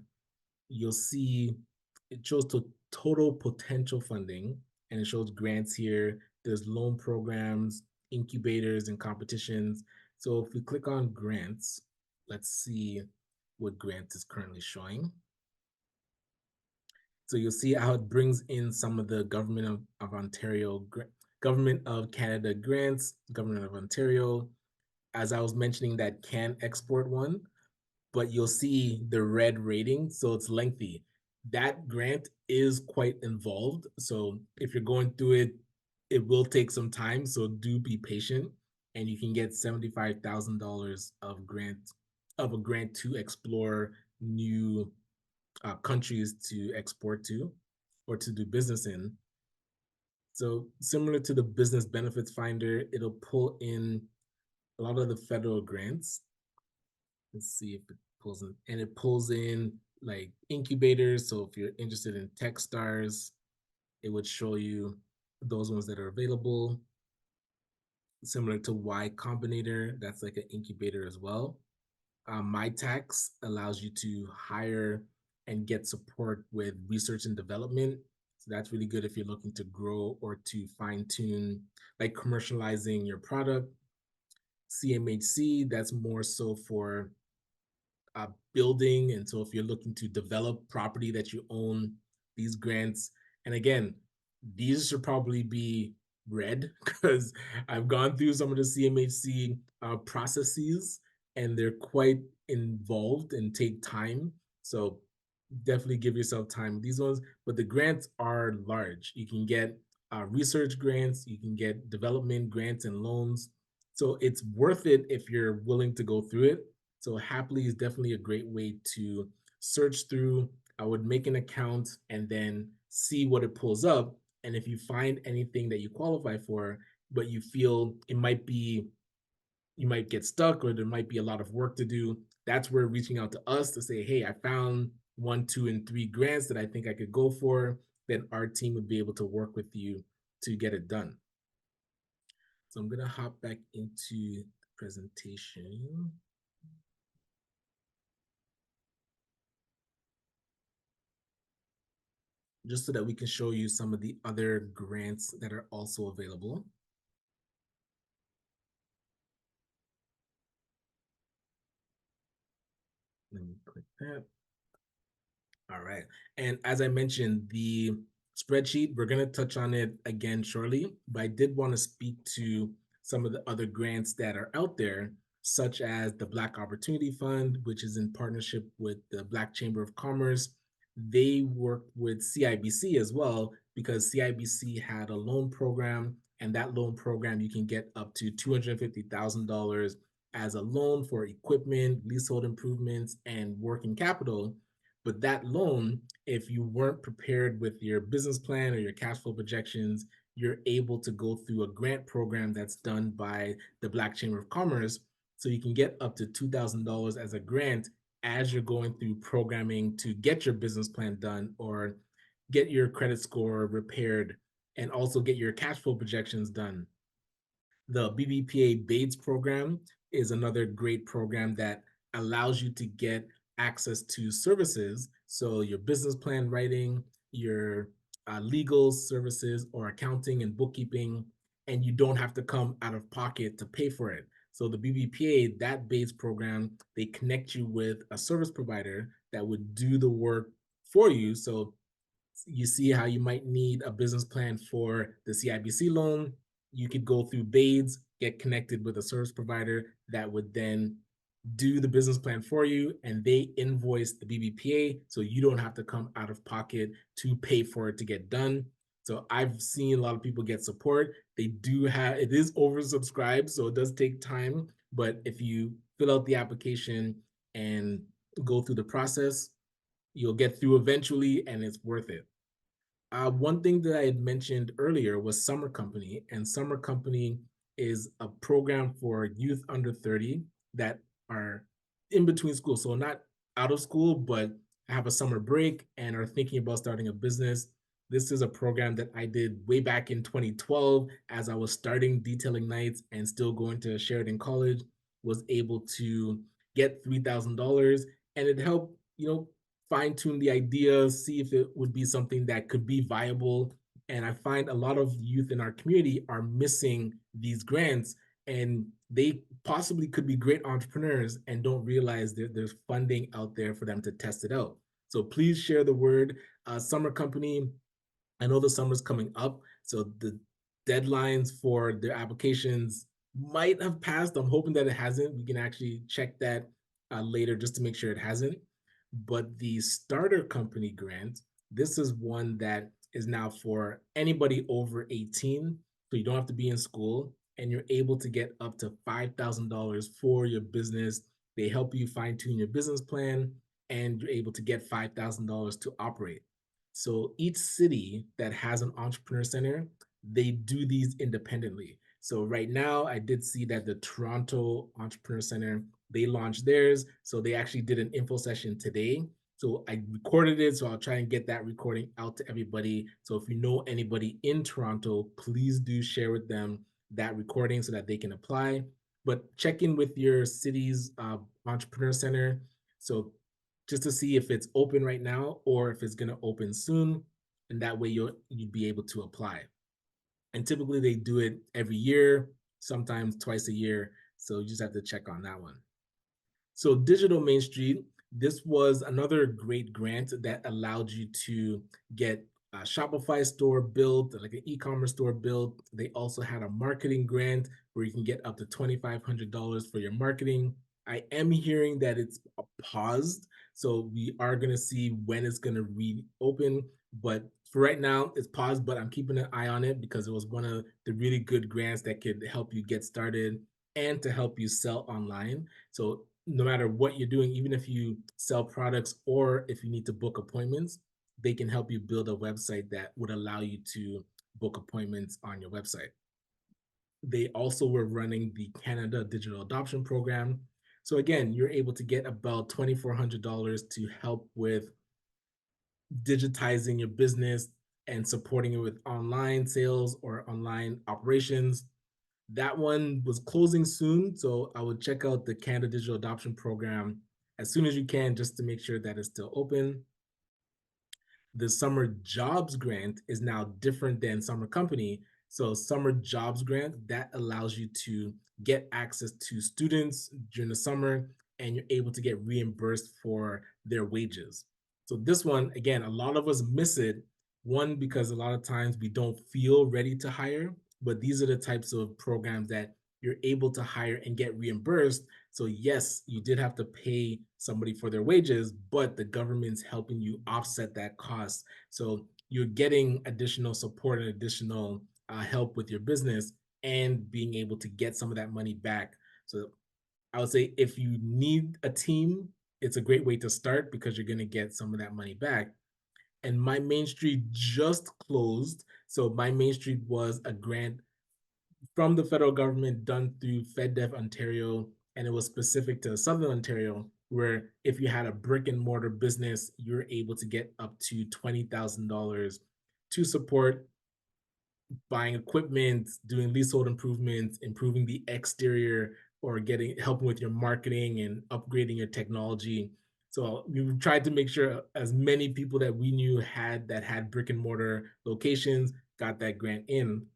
you'll see it shows total potential funding and it shows grants here. There's loan programs, incubators, and competitions. So if we click on grants, let's see what grant is currently showing. So you'll see how it brings in some of the Government of Ontario, Government of Canada grants, Government of Ontario. As I was mentioning that CanExport one, but you'll see the red rating, so it's lengthy. That grant is quite involved. So if you're going through it, it will take some time. So do be patient, and you can get $75,000 of a grant to explore new countries to export to or to do business in. So similar to the Business Benefits Finder, it'll pull in a lot of the federal grants. Let's see if it pulls in, and it pulls in like incubators. So if you're interested in Techstars, it would show you those ones that are available. Similar to Y Combinator, that's like an incubator as well. MyTax allows you to hire and get support with research and development. So that's really good if you're looking to grow or to fine tune, like commercializing your product. CMHC, that's more so for building. And so if you're looking to develop property that you own, these grants, and again, these should probably be read because I've gone through some of the CMHC processes and they're quite involved and take time. So definitely give yourself time with these ones, but the grants are large. You can get research grants, you can get development grants and loans. So it's worth it if you're willing to go through it. So Happily is definitely a great way to search through. I would make an account and then see what it pulls up And if you find anything that you qualify for, but you feel it might be, you might get stuck or there might be a lot of work to do, that's where reaching out to us to say, hey, I found 1, 2, and 3 grants that I think I could go for, then our team would be able to work with you to get it done. So I'm going to hop back into the presentation. Just so that we can show you some of the other grants that are also available. Let me click that. All right. And as I mentioned, the spreadsheet, we're going to touch on it again shortly, but I did want to speak to some of the other grants that are out there, such as the Black Opportunity Fund, which is in partnership with the Black Chamber of Commerce. They work with CIBC as well, because CIBC had a loan program, and that loan program, you can get up to $250,000 as a loan for equipment, leasehold improvements, and working capital. But that loan, if you weren't prepared with your business plan or your cash flow projections, you're able to go through a grant program that's done by the Black Chamber of Commerce. So you can get up to $2,000 as a grant as you're going through programming to get your business plan done or get your credit score repaired and also get your cash flow projections done. The BBPA BAIDS program is another great program that allows you to get access to services. So your business plan writing, your legal services or accounting and bookkeeping, and you don't have to come out of pocket to pay for it. So the BBPA, that BAIDS program, they connect you with a service provider that would do the work for you. So you see how you might need a business plan for the CIBC loan. You could go through BAIDS, get connected with a service provider that would then do the business plan for you, and they invoice the BBPA, so you don't have to come out of pocket to pay for it to get done. So I've seen a lot of people get support. They do have, it is oversubscribed, so it does take time, but if you fill out the application and go through the process, you'll get through eventually, and it's worth it. One thing that I had mentioned earlier was Summer Company, and Summer Company is a program for youth under 30 that are in between school. So not out of school, but have a summer break and are thinking about starting a business. This is a program that I did way back in 2012 as I was starting Detailing Nights and still going to Sheridan College, was able to get $3,000, and it helped, fine tune the ideas, see if it would be something that could be viable. And I find a lot of youth in our community are missing these grants, and they possibly could be great entrepreneurs and don't realize that there's funding out there for them to test it out. So please share the word. Summer Company, I know the summer's coming up, so the deadlines for their applications might have passed. I'm hoping that it hasn't. We can actually check that later just to make sure it hasn't. But the starter company grant, this is one that is now for anybody over 18. So you don't have to be in school, and you're able to get up to $5,000 for your business. They help you fine tune your business plan, and you're able to get $5,000 to operate. So each city that has an entrepreneur center, they do these independently. So right now, I did see that the Toronto Entrepreneur Center, they launched theirs. So they actually did an info session today. So I recorded it, so I'll try and get that recording out to everybody. So if you know anybody in Toronto, please do share with them that recording so that they can apply. But check in with your city's entrepreneur center. So just to see if it's open right now or if it's going to open soon. And that way you'd be able to apply. And typically they do it every year, sometimes twice a year. So you just have to check on that one. So Digital Main Street, this was another great grant that allowed you to get a Shopify store built, like an e-commerce store built. They also had a marketing grant where you can get up to $2,500 for your marketing. I am hearing that it's paused, so we are going to see when it's going to reopen. But for right now, it's paused, but I'm keeping an eye on it because it was one of the really good grants that could help you get started and to help you sell online. So no matter what you're doing, even if you sell products or if you need to book appointments, they can help you build a website that would allow you to book appointments on your website. They also were running the Canada Digital Adoption Program. So again, you're able to get about $2,400 to help with digitizing your business and supporting it with online sales or online operations. That one was closing soon, so I would check out the Canada Digital Adoption Program as soon as you can, just to make sure that it's still open. The Summer Jobs Grant is now different than Summer Company. So Summer Jobs Grant, that allows you to get access to students during the summer, and you're able to get reimbursed for their wages. So this one, again, a lot of us miss it. One, because a lot of times we don't feel ready to hire, but these are the types of programs that you're able to hire and get reimbursed. So yes, you did have to pay somebody for their wages, but the government's helping you offset that cost. So you're getting additional support and additional help with your business and being able to get some of that money back. So I would say if you need a team, it's a great way to start because you're going to get some of that money back. And My Main Street just closed. So My Main Street was a grant from the federal government done through FedDev Ontario, and it was specific to Southern Ontario, where if you had a brick and mortar business, you're able to get up to $20,000 to support buying equipment, doing leasehold improvements, improving the exterior, or helping with your marketing and upgrading your technology. So we tried to make sure as many people that we knew had brick and mortar locations got that grant in.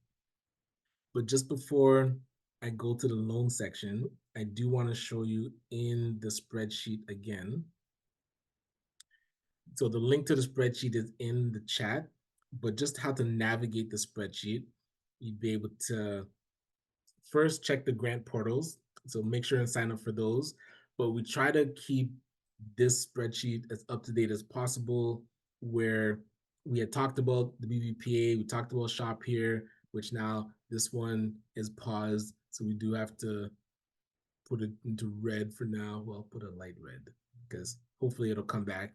But just before I go to the loan section, I do want to show you in the spreadsheet again. So the link to the spreadsheet is in the chat, but just how to navigate the spreadsheet, you'd be able to first check the grant portals. So make sure and sign up for those. But we try to keep this spreadsheet as up to date as possible, where we had talked about the BVPA, we talked about Shop Here, which now this one is paused. So we do have to put it into red for now. Well, put a light red because hopefully it'll come back.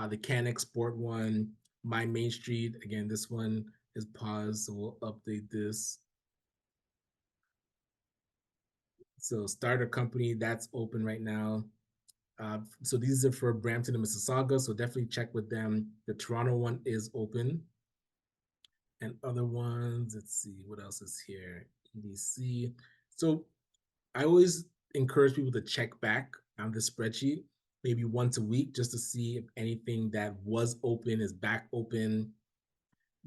The Can Export one, My Main Street, again, this one is paused. So we'll update this. So Starter Company, that's open right now. So these are for Brampton and Mississauga, so definitely check with them. The Toronto one is open. And other ones, let's see, what else is here? EDC. So I always encourage people to check back on the spreadsheet, maybe once a week, just to see if anything that was open is back open.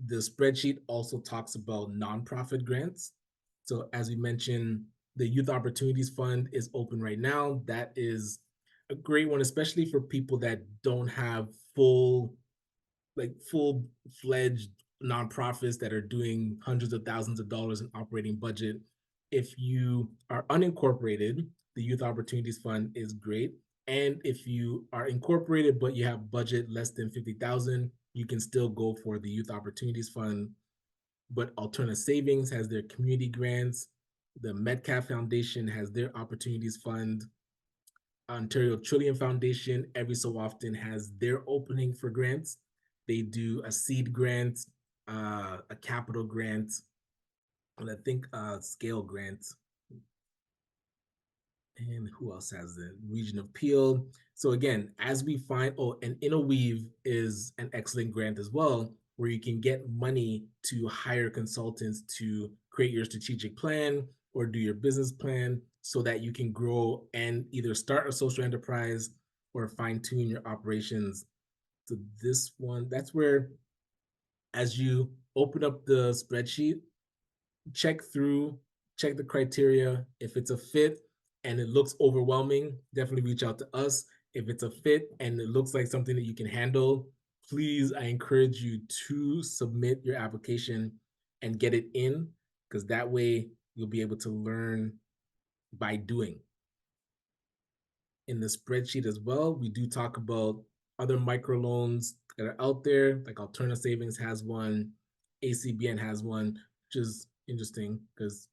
The spreadsheet also talks about nonprofit grants. So as we mentioned, the Youth Opportunities Fund is open right now. That is a great one, especially for people that don't have full-fledged nonprofits that are doing hundreds of thousands of dollars in operating budget. If you are unincorporated, the Youth Opportunities Fund is great. And if you are incorporated but you have budget less than $50,000, you can still go for the Youth Opportunities Fund. But Alterna Savings has their community grants. The Metcalf Foundation has their Opportunities Fund. Ontario Trillium Foundation every so often has their opening for grants. They do a seed grant, a capital grant, and I think scale grant. And who else has the Region of Peel? So again, as we find, and InnoWeave is an excellent grant as well, where you can get money to hire consultants to create your strategic plan or do your business plan so that you can grow and either start a social enterprise or fine tune your operations. So this one, that's where, as you open up the spreadsheet, check the criteria. If it's a fit and it looks overwhelming, definitely reach out to us. If it's a fit and it looks like something that you can handle, please, I encourage you to submit your application and get it in, because that way you'll be able to learn by doing. In the spreadsheet as well, we do talk about other microloans that are out there, like Alterna Savings has one, ACBN has one, which is interesting because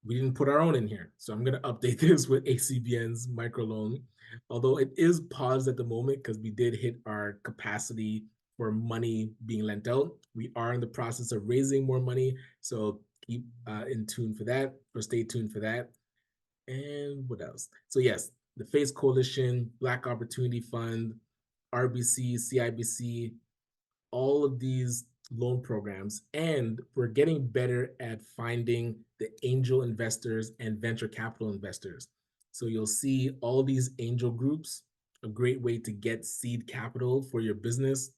we didn't put our own in here. So I'm going to update this with ACBN's microloan, although it is paused at the moment because we did hit our capacity for money being lent out. We are in the process of raising more money, so keep in tune for that, or stay tuned for that. And what else? So yes, the FACE Coalition, Black Opportunity Fund, RBC, CIBC, all of these loan programs, and we're getting better at finding the angel investors and venture capital investors. So you'll see all these angel groups, a great way to get seed capital for your business,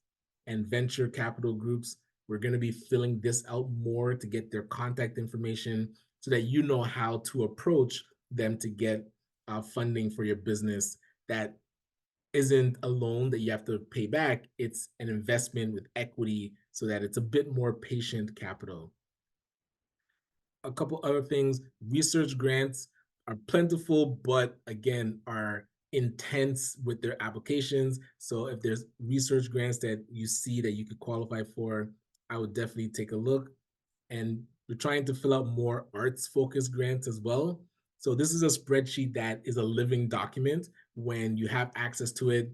and venture capital groups. We're going to be filling this out more to get their contact information so that you know how to approach them to get funding for your business that isn't a loan that you have to pay back. It's an investment with equity so that it's a bit more patient capital. A couple other things, research grants are plentiful, but again, are intense with their applications. So if there's research grants that you see that you could qualify for, I would definitely take a look. And we're trying to fill out more arts focused grants as well. So this is a spreadsheet that is a living document. When you have access to it,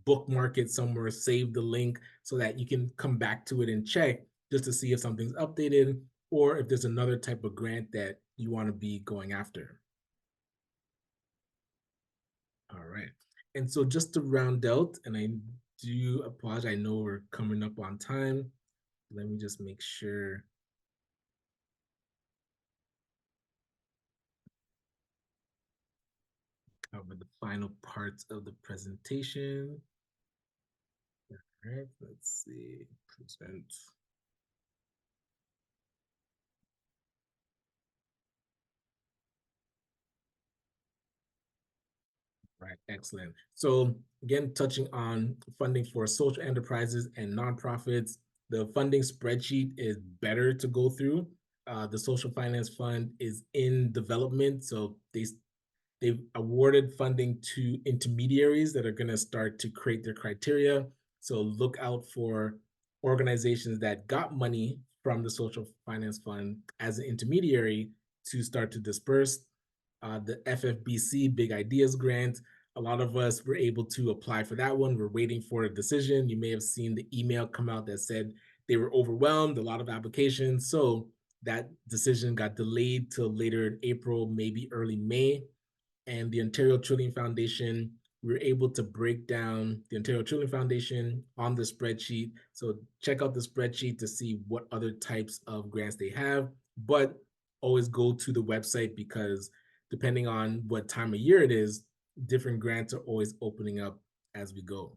bookmark it somewhere, save the link so that you can come back to it and check just to see if something's updated or if there's another type of grant that you want to be going after. All right. And so just to round out, and I do apologize, I know we're coming up on time. Let me just make sure. Cover the final parts of the presentation. All right, let's see, present. Right, excellent. So again, touching on funding for social enterprises and nonprofits, the funding spreadsheet is better to go through. The Social Finance Fund is in development, so they've awarded funding to intermediaries that are going to start to create their criteria. So look out for organizations that got money from the Social Finance Fund as an intermediary to start to disperse. The FFBC Big Ideas Grant, a lot of us were able to apply for that one. We're waiting for a decision. You may have seen the email come out that said they were overwhelmed, a lot of applications. So that decision got delayed till later in April, maybe early May. And the Ontario Trillium Foundation, we were able to break down the Ontario Trillium Foundation on the spreadsheet. So check out the spreadsheet to see what other types of grants they have, but always go to the website because depending on what time of year it is, different grants are always opening up as we go.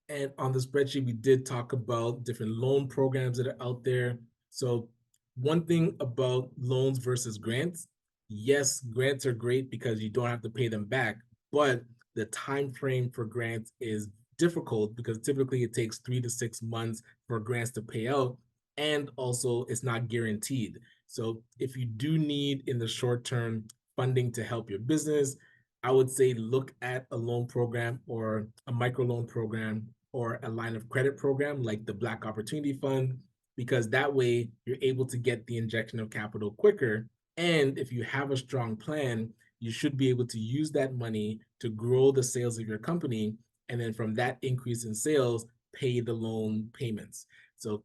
And on the spreadsheet, we did talk about different loan programs that are out there. So one thing about loans versus grants, yes, grants are great because you don't have to pay them back, but the time frame for grants is difficult because typically it takes 3 to 6 months for grants to pay out, and also it's not guaranteed. So if you do need in the short term funding to help your business, I would say look at a loan program or a microloan program or a line of credit program like the Black Opportunity Fund, because that way you're able to get the injection of capital quicker. And if you have a strong plan, you should be able to use that money to grow the sales of your company. And then from that increase in sales, pay the loan payments. So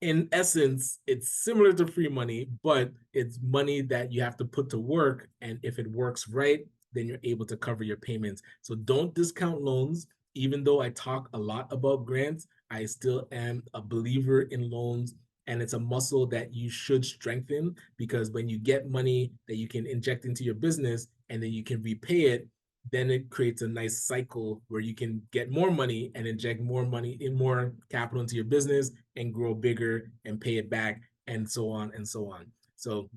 in essence, it's similar to free money, but it's money that you have to put to work. And if it works right, then you're able to cover your payments. So don't discount loans. Even though I talk a lot about grants, I still am a believer in loans. And it's a muscle that you should strengthen because when you get money that you can inject into your business and then you can repay it, then it creates a nice cycle where you can get more money and inject more money in more capital into your business and grow bigger and pay it back and so on and so on. So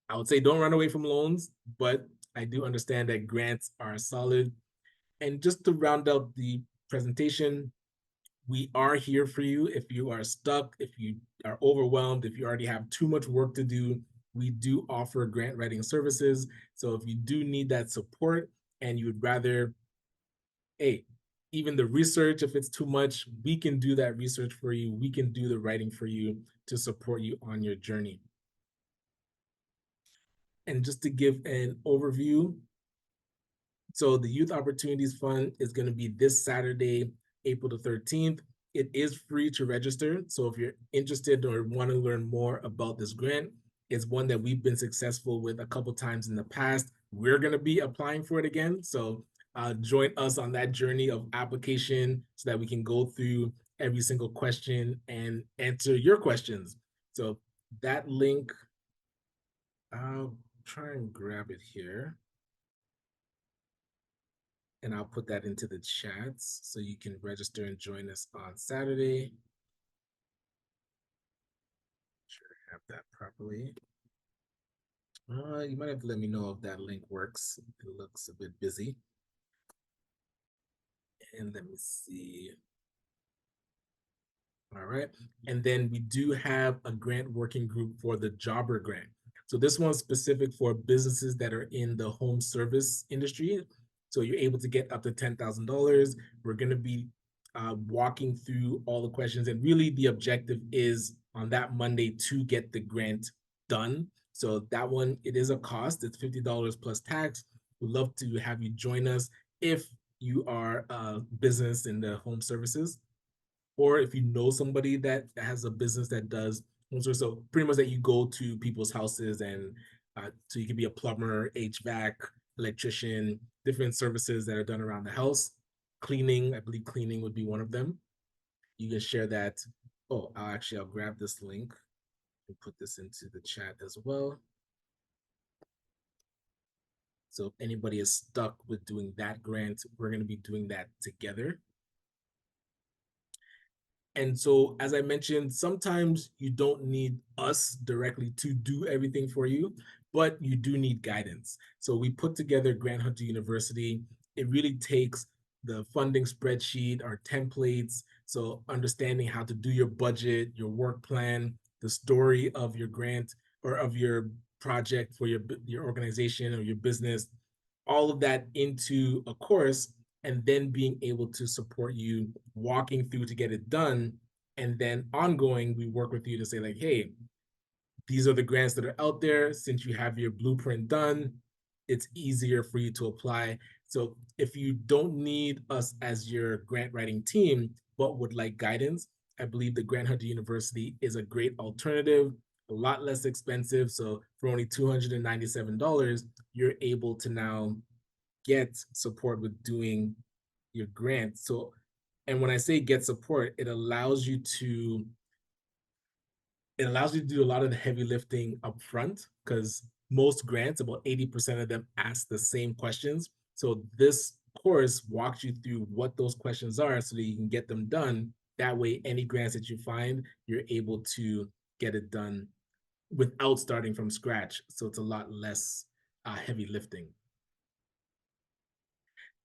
I would say don't run away from loans, but I do understand that grants are solid. And just to round out the presentation, we are here for you if you are stuck, if you are overwhelmed, if you already have too much work to do. We do offer grant writing services. So if you do need that support and you would rather, hey, even the research, if it's too much, we can do that research for you. We can do the writing for you to support you on your journey. And just to give an overview, So the Youth Opportunities Fund is going to be this Saturday, April the 13th. It is free to register. So if you're interested or want to learn more about this grant, it's one that we've been successful with a couple times in the past. We're going to be applying for it again. So join us on that journey of application so that we can go through every single question and answer your questions. So that link, I'll try and grab it here. And I'll put that into the chats so you can register and join us on Saturday. Sure, have that properly. You might have to let me know if that link works. It looks a bit busy. And let me see. All right. And then we do have a grant working group for the Jobber Grant. So this one's specific for businesses that are in the home service industry. So you're able to get up to $10,000. We're going to be walking through all the questions. And really the objective is on that Monday to get the grant done. So that one, it is a cost. It's $50 plus tax. We'd love to have you join us if you are a business in the home services, or if you know somebody that has a business that does home service. So pretty much that you go to people's houses and so you can be a plumber, HVAC, electrician, different services that are done around the house. Cleaning, I believe cleaning would be one of them. You can share that. Oh, I'll grab this link and put this into the chat as well. So if anybody is stuck with doing that grant, we're going to be doing that together. And so, as I mentioned, sometimes you don't need us directly to do everything for you, but you do need guidance. So we put together Grant Hunter University. It really takes the funding spreadsheet, our templates, so understanding how to do your budget, your work plan, the story of your grant or of your project for your organization or your business, all of that into a course, and then being able to support you walking through to get it done. And then ongoing, we work with you to say like, hey, these are the grants that are out there. Since you have your blueprint done, it's easier for you to apply. So if you don't need us as your grant writing team, but would like guidance, I believe the Grant Hunter University is a great alternative, a lot less expensive. So for only $297, you're able to now get support with doing your grant. So, and when I say get support, it allows you to do a lot of the heavy lifting up front, because most grants, about 80% of them, ask the same questions. So this course walks you through what those questions are so that you can get them done. That way, any grants that you find, you're able to get it done without starting from scratch. So it's a lot less heavy lifting.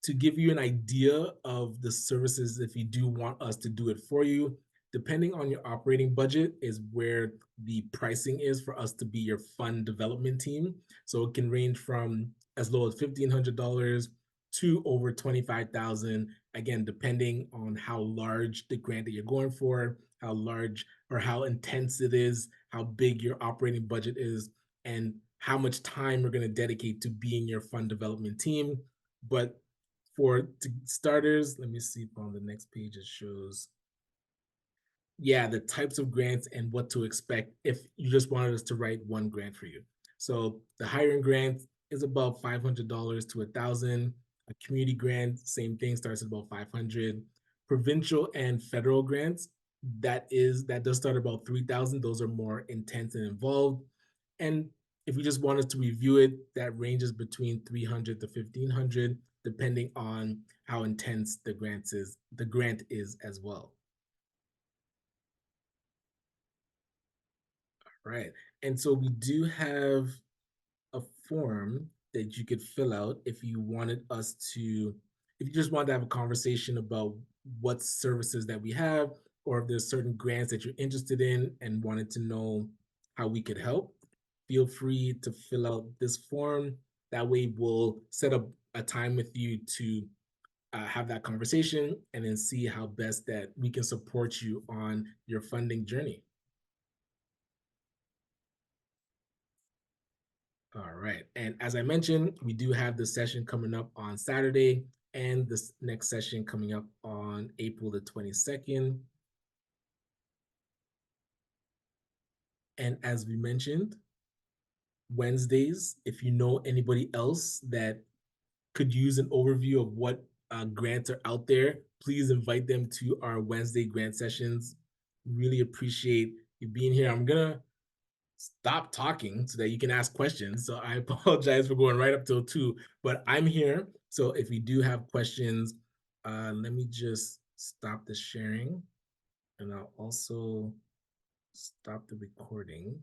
To give you an idea of the services, if you do want us to do it for you, depending on your operating budget is where the pricing is for us to be your fund development team. So it can range from as low as $1,500 to over $25,000, again, depending on how large the grant that you're going for, how large or how intense it is, how big your operating budget is, and how much time we're going to dedicate to being your fund development team. But for starters, let me see if on the next page it shows, yeah, the types of grants and what to expect if you just wanted us to write one grant for you. So the hiring grant is about $500 to $1,000. A community grant, same thing, starts at about $500. Provincial and federal grants, that does start about $3,000. Those are more intense and involved. And if you just want us to review it, that ranges between $300 to $1,500, depending on how intense the grant is as well. Right. And so we do have a form that you could fill out if you wanted us to, if you just wanted to have a conversation about what services that we have, or if there's certain grants that you're interested in and wanted to know how we could help, feel free to fill out this form. That way we'll set up a time with you to have that conversation and then see how best that we can support you on your funding journey. All right. And as I mentioned, we do have the session coming up on Saturday and this next session coming up on April the 22nd. And as we mentioned, Wednesdays, if you know anybody else that could use an overview of what grants are out there, please invite them to our Wednesday grant sessions. Really appreciate you being here. I'm gonna stop talking so that you can ask questions. So I apologize for going right up till 2, but I'm here. So if you do have questions, let me just stop the sharing and I'll also stop the recording.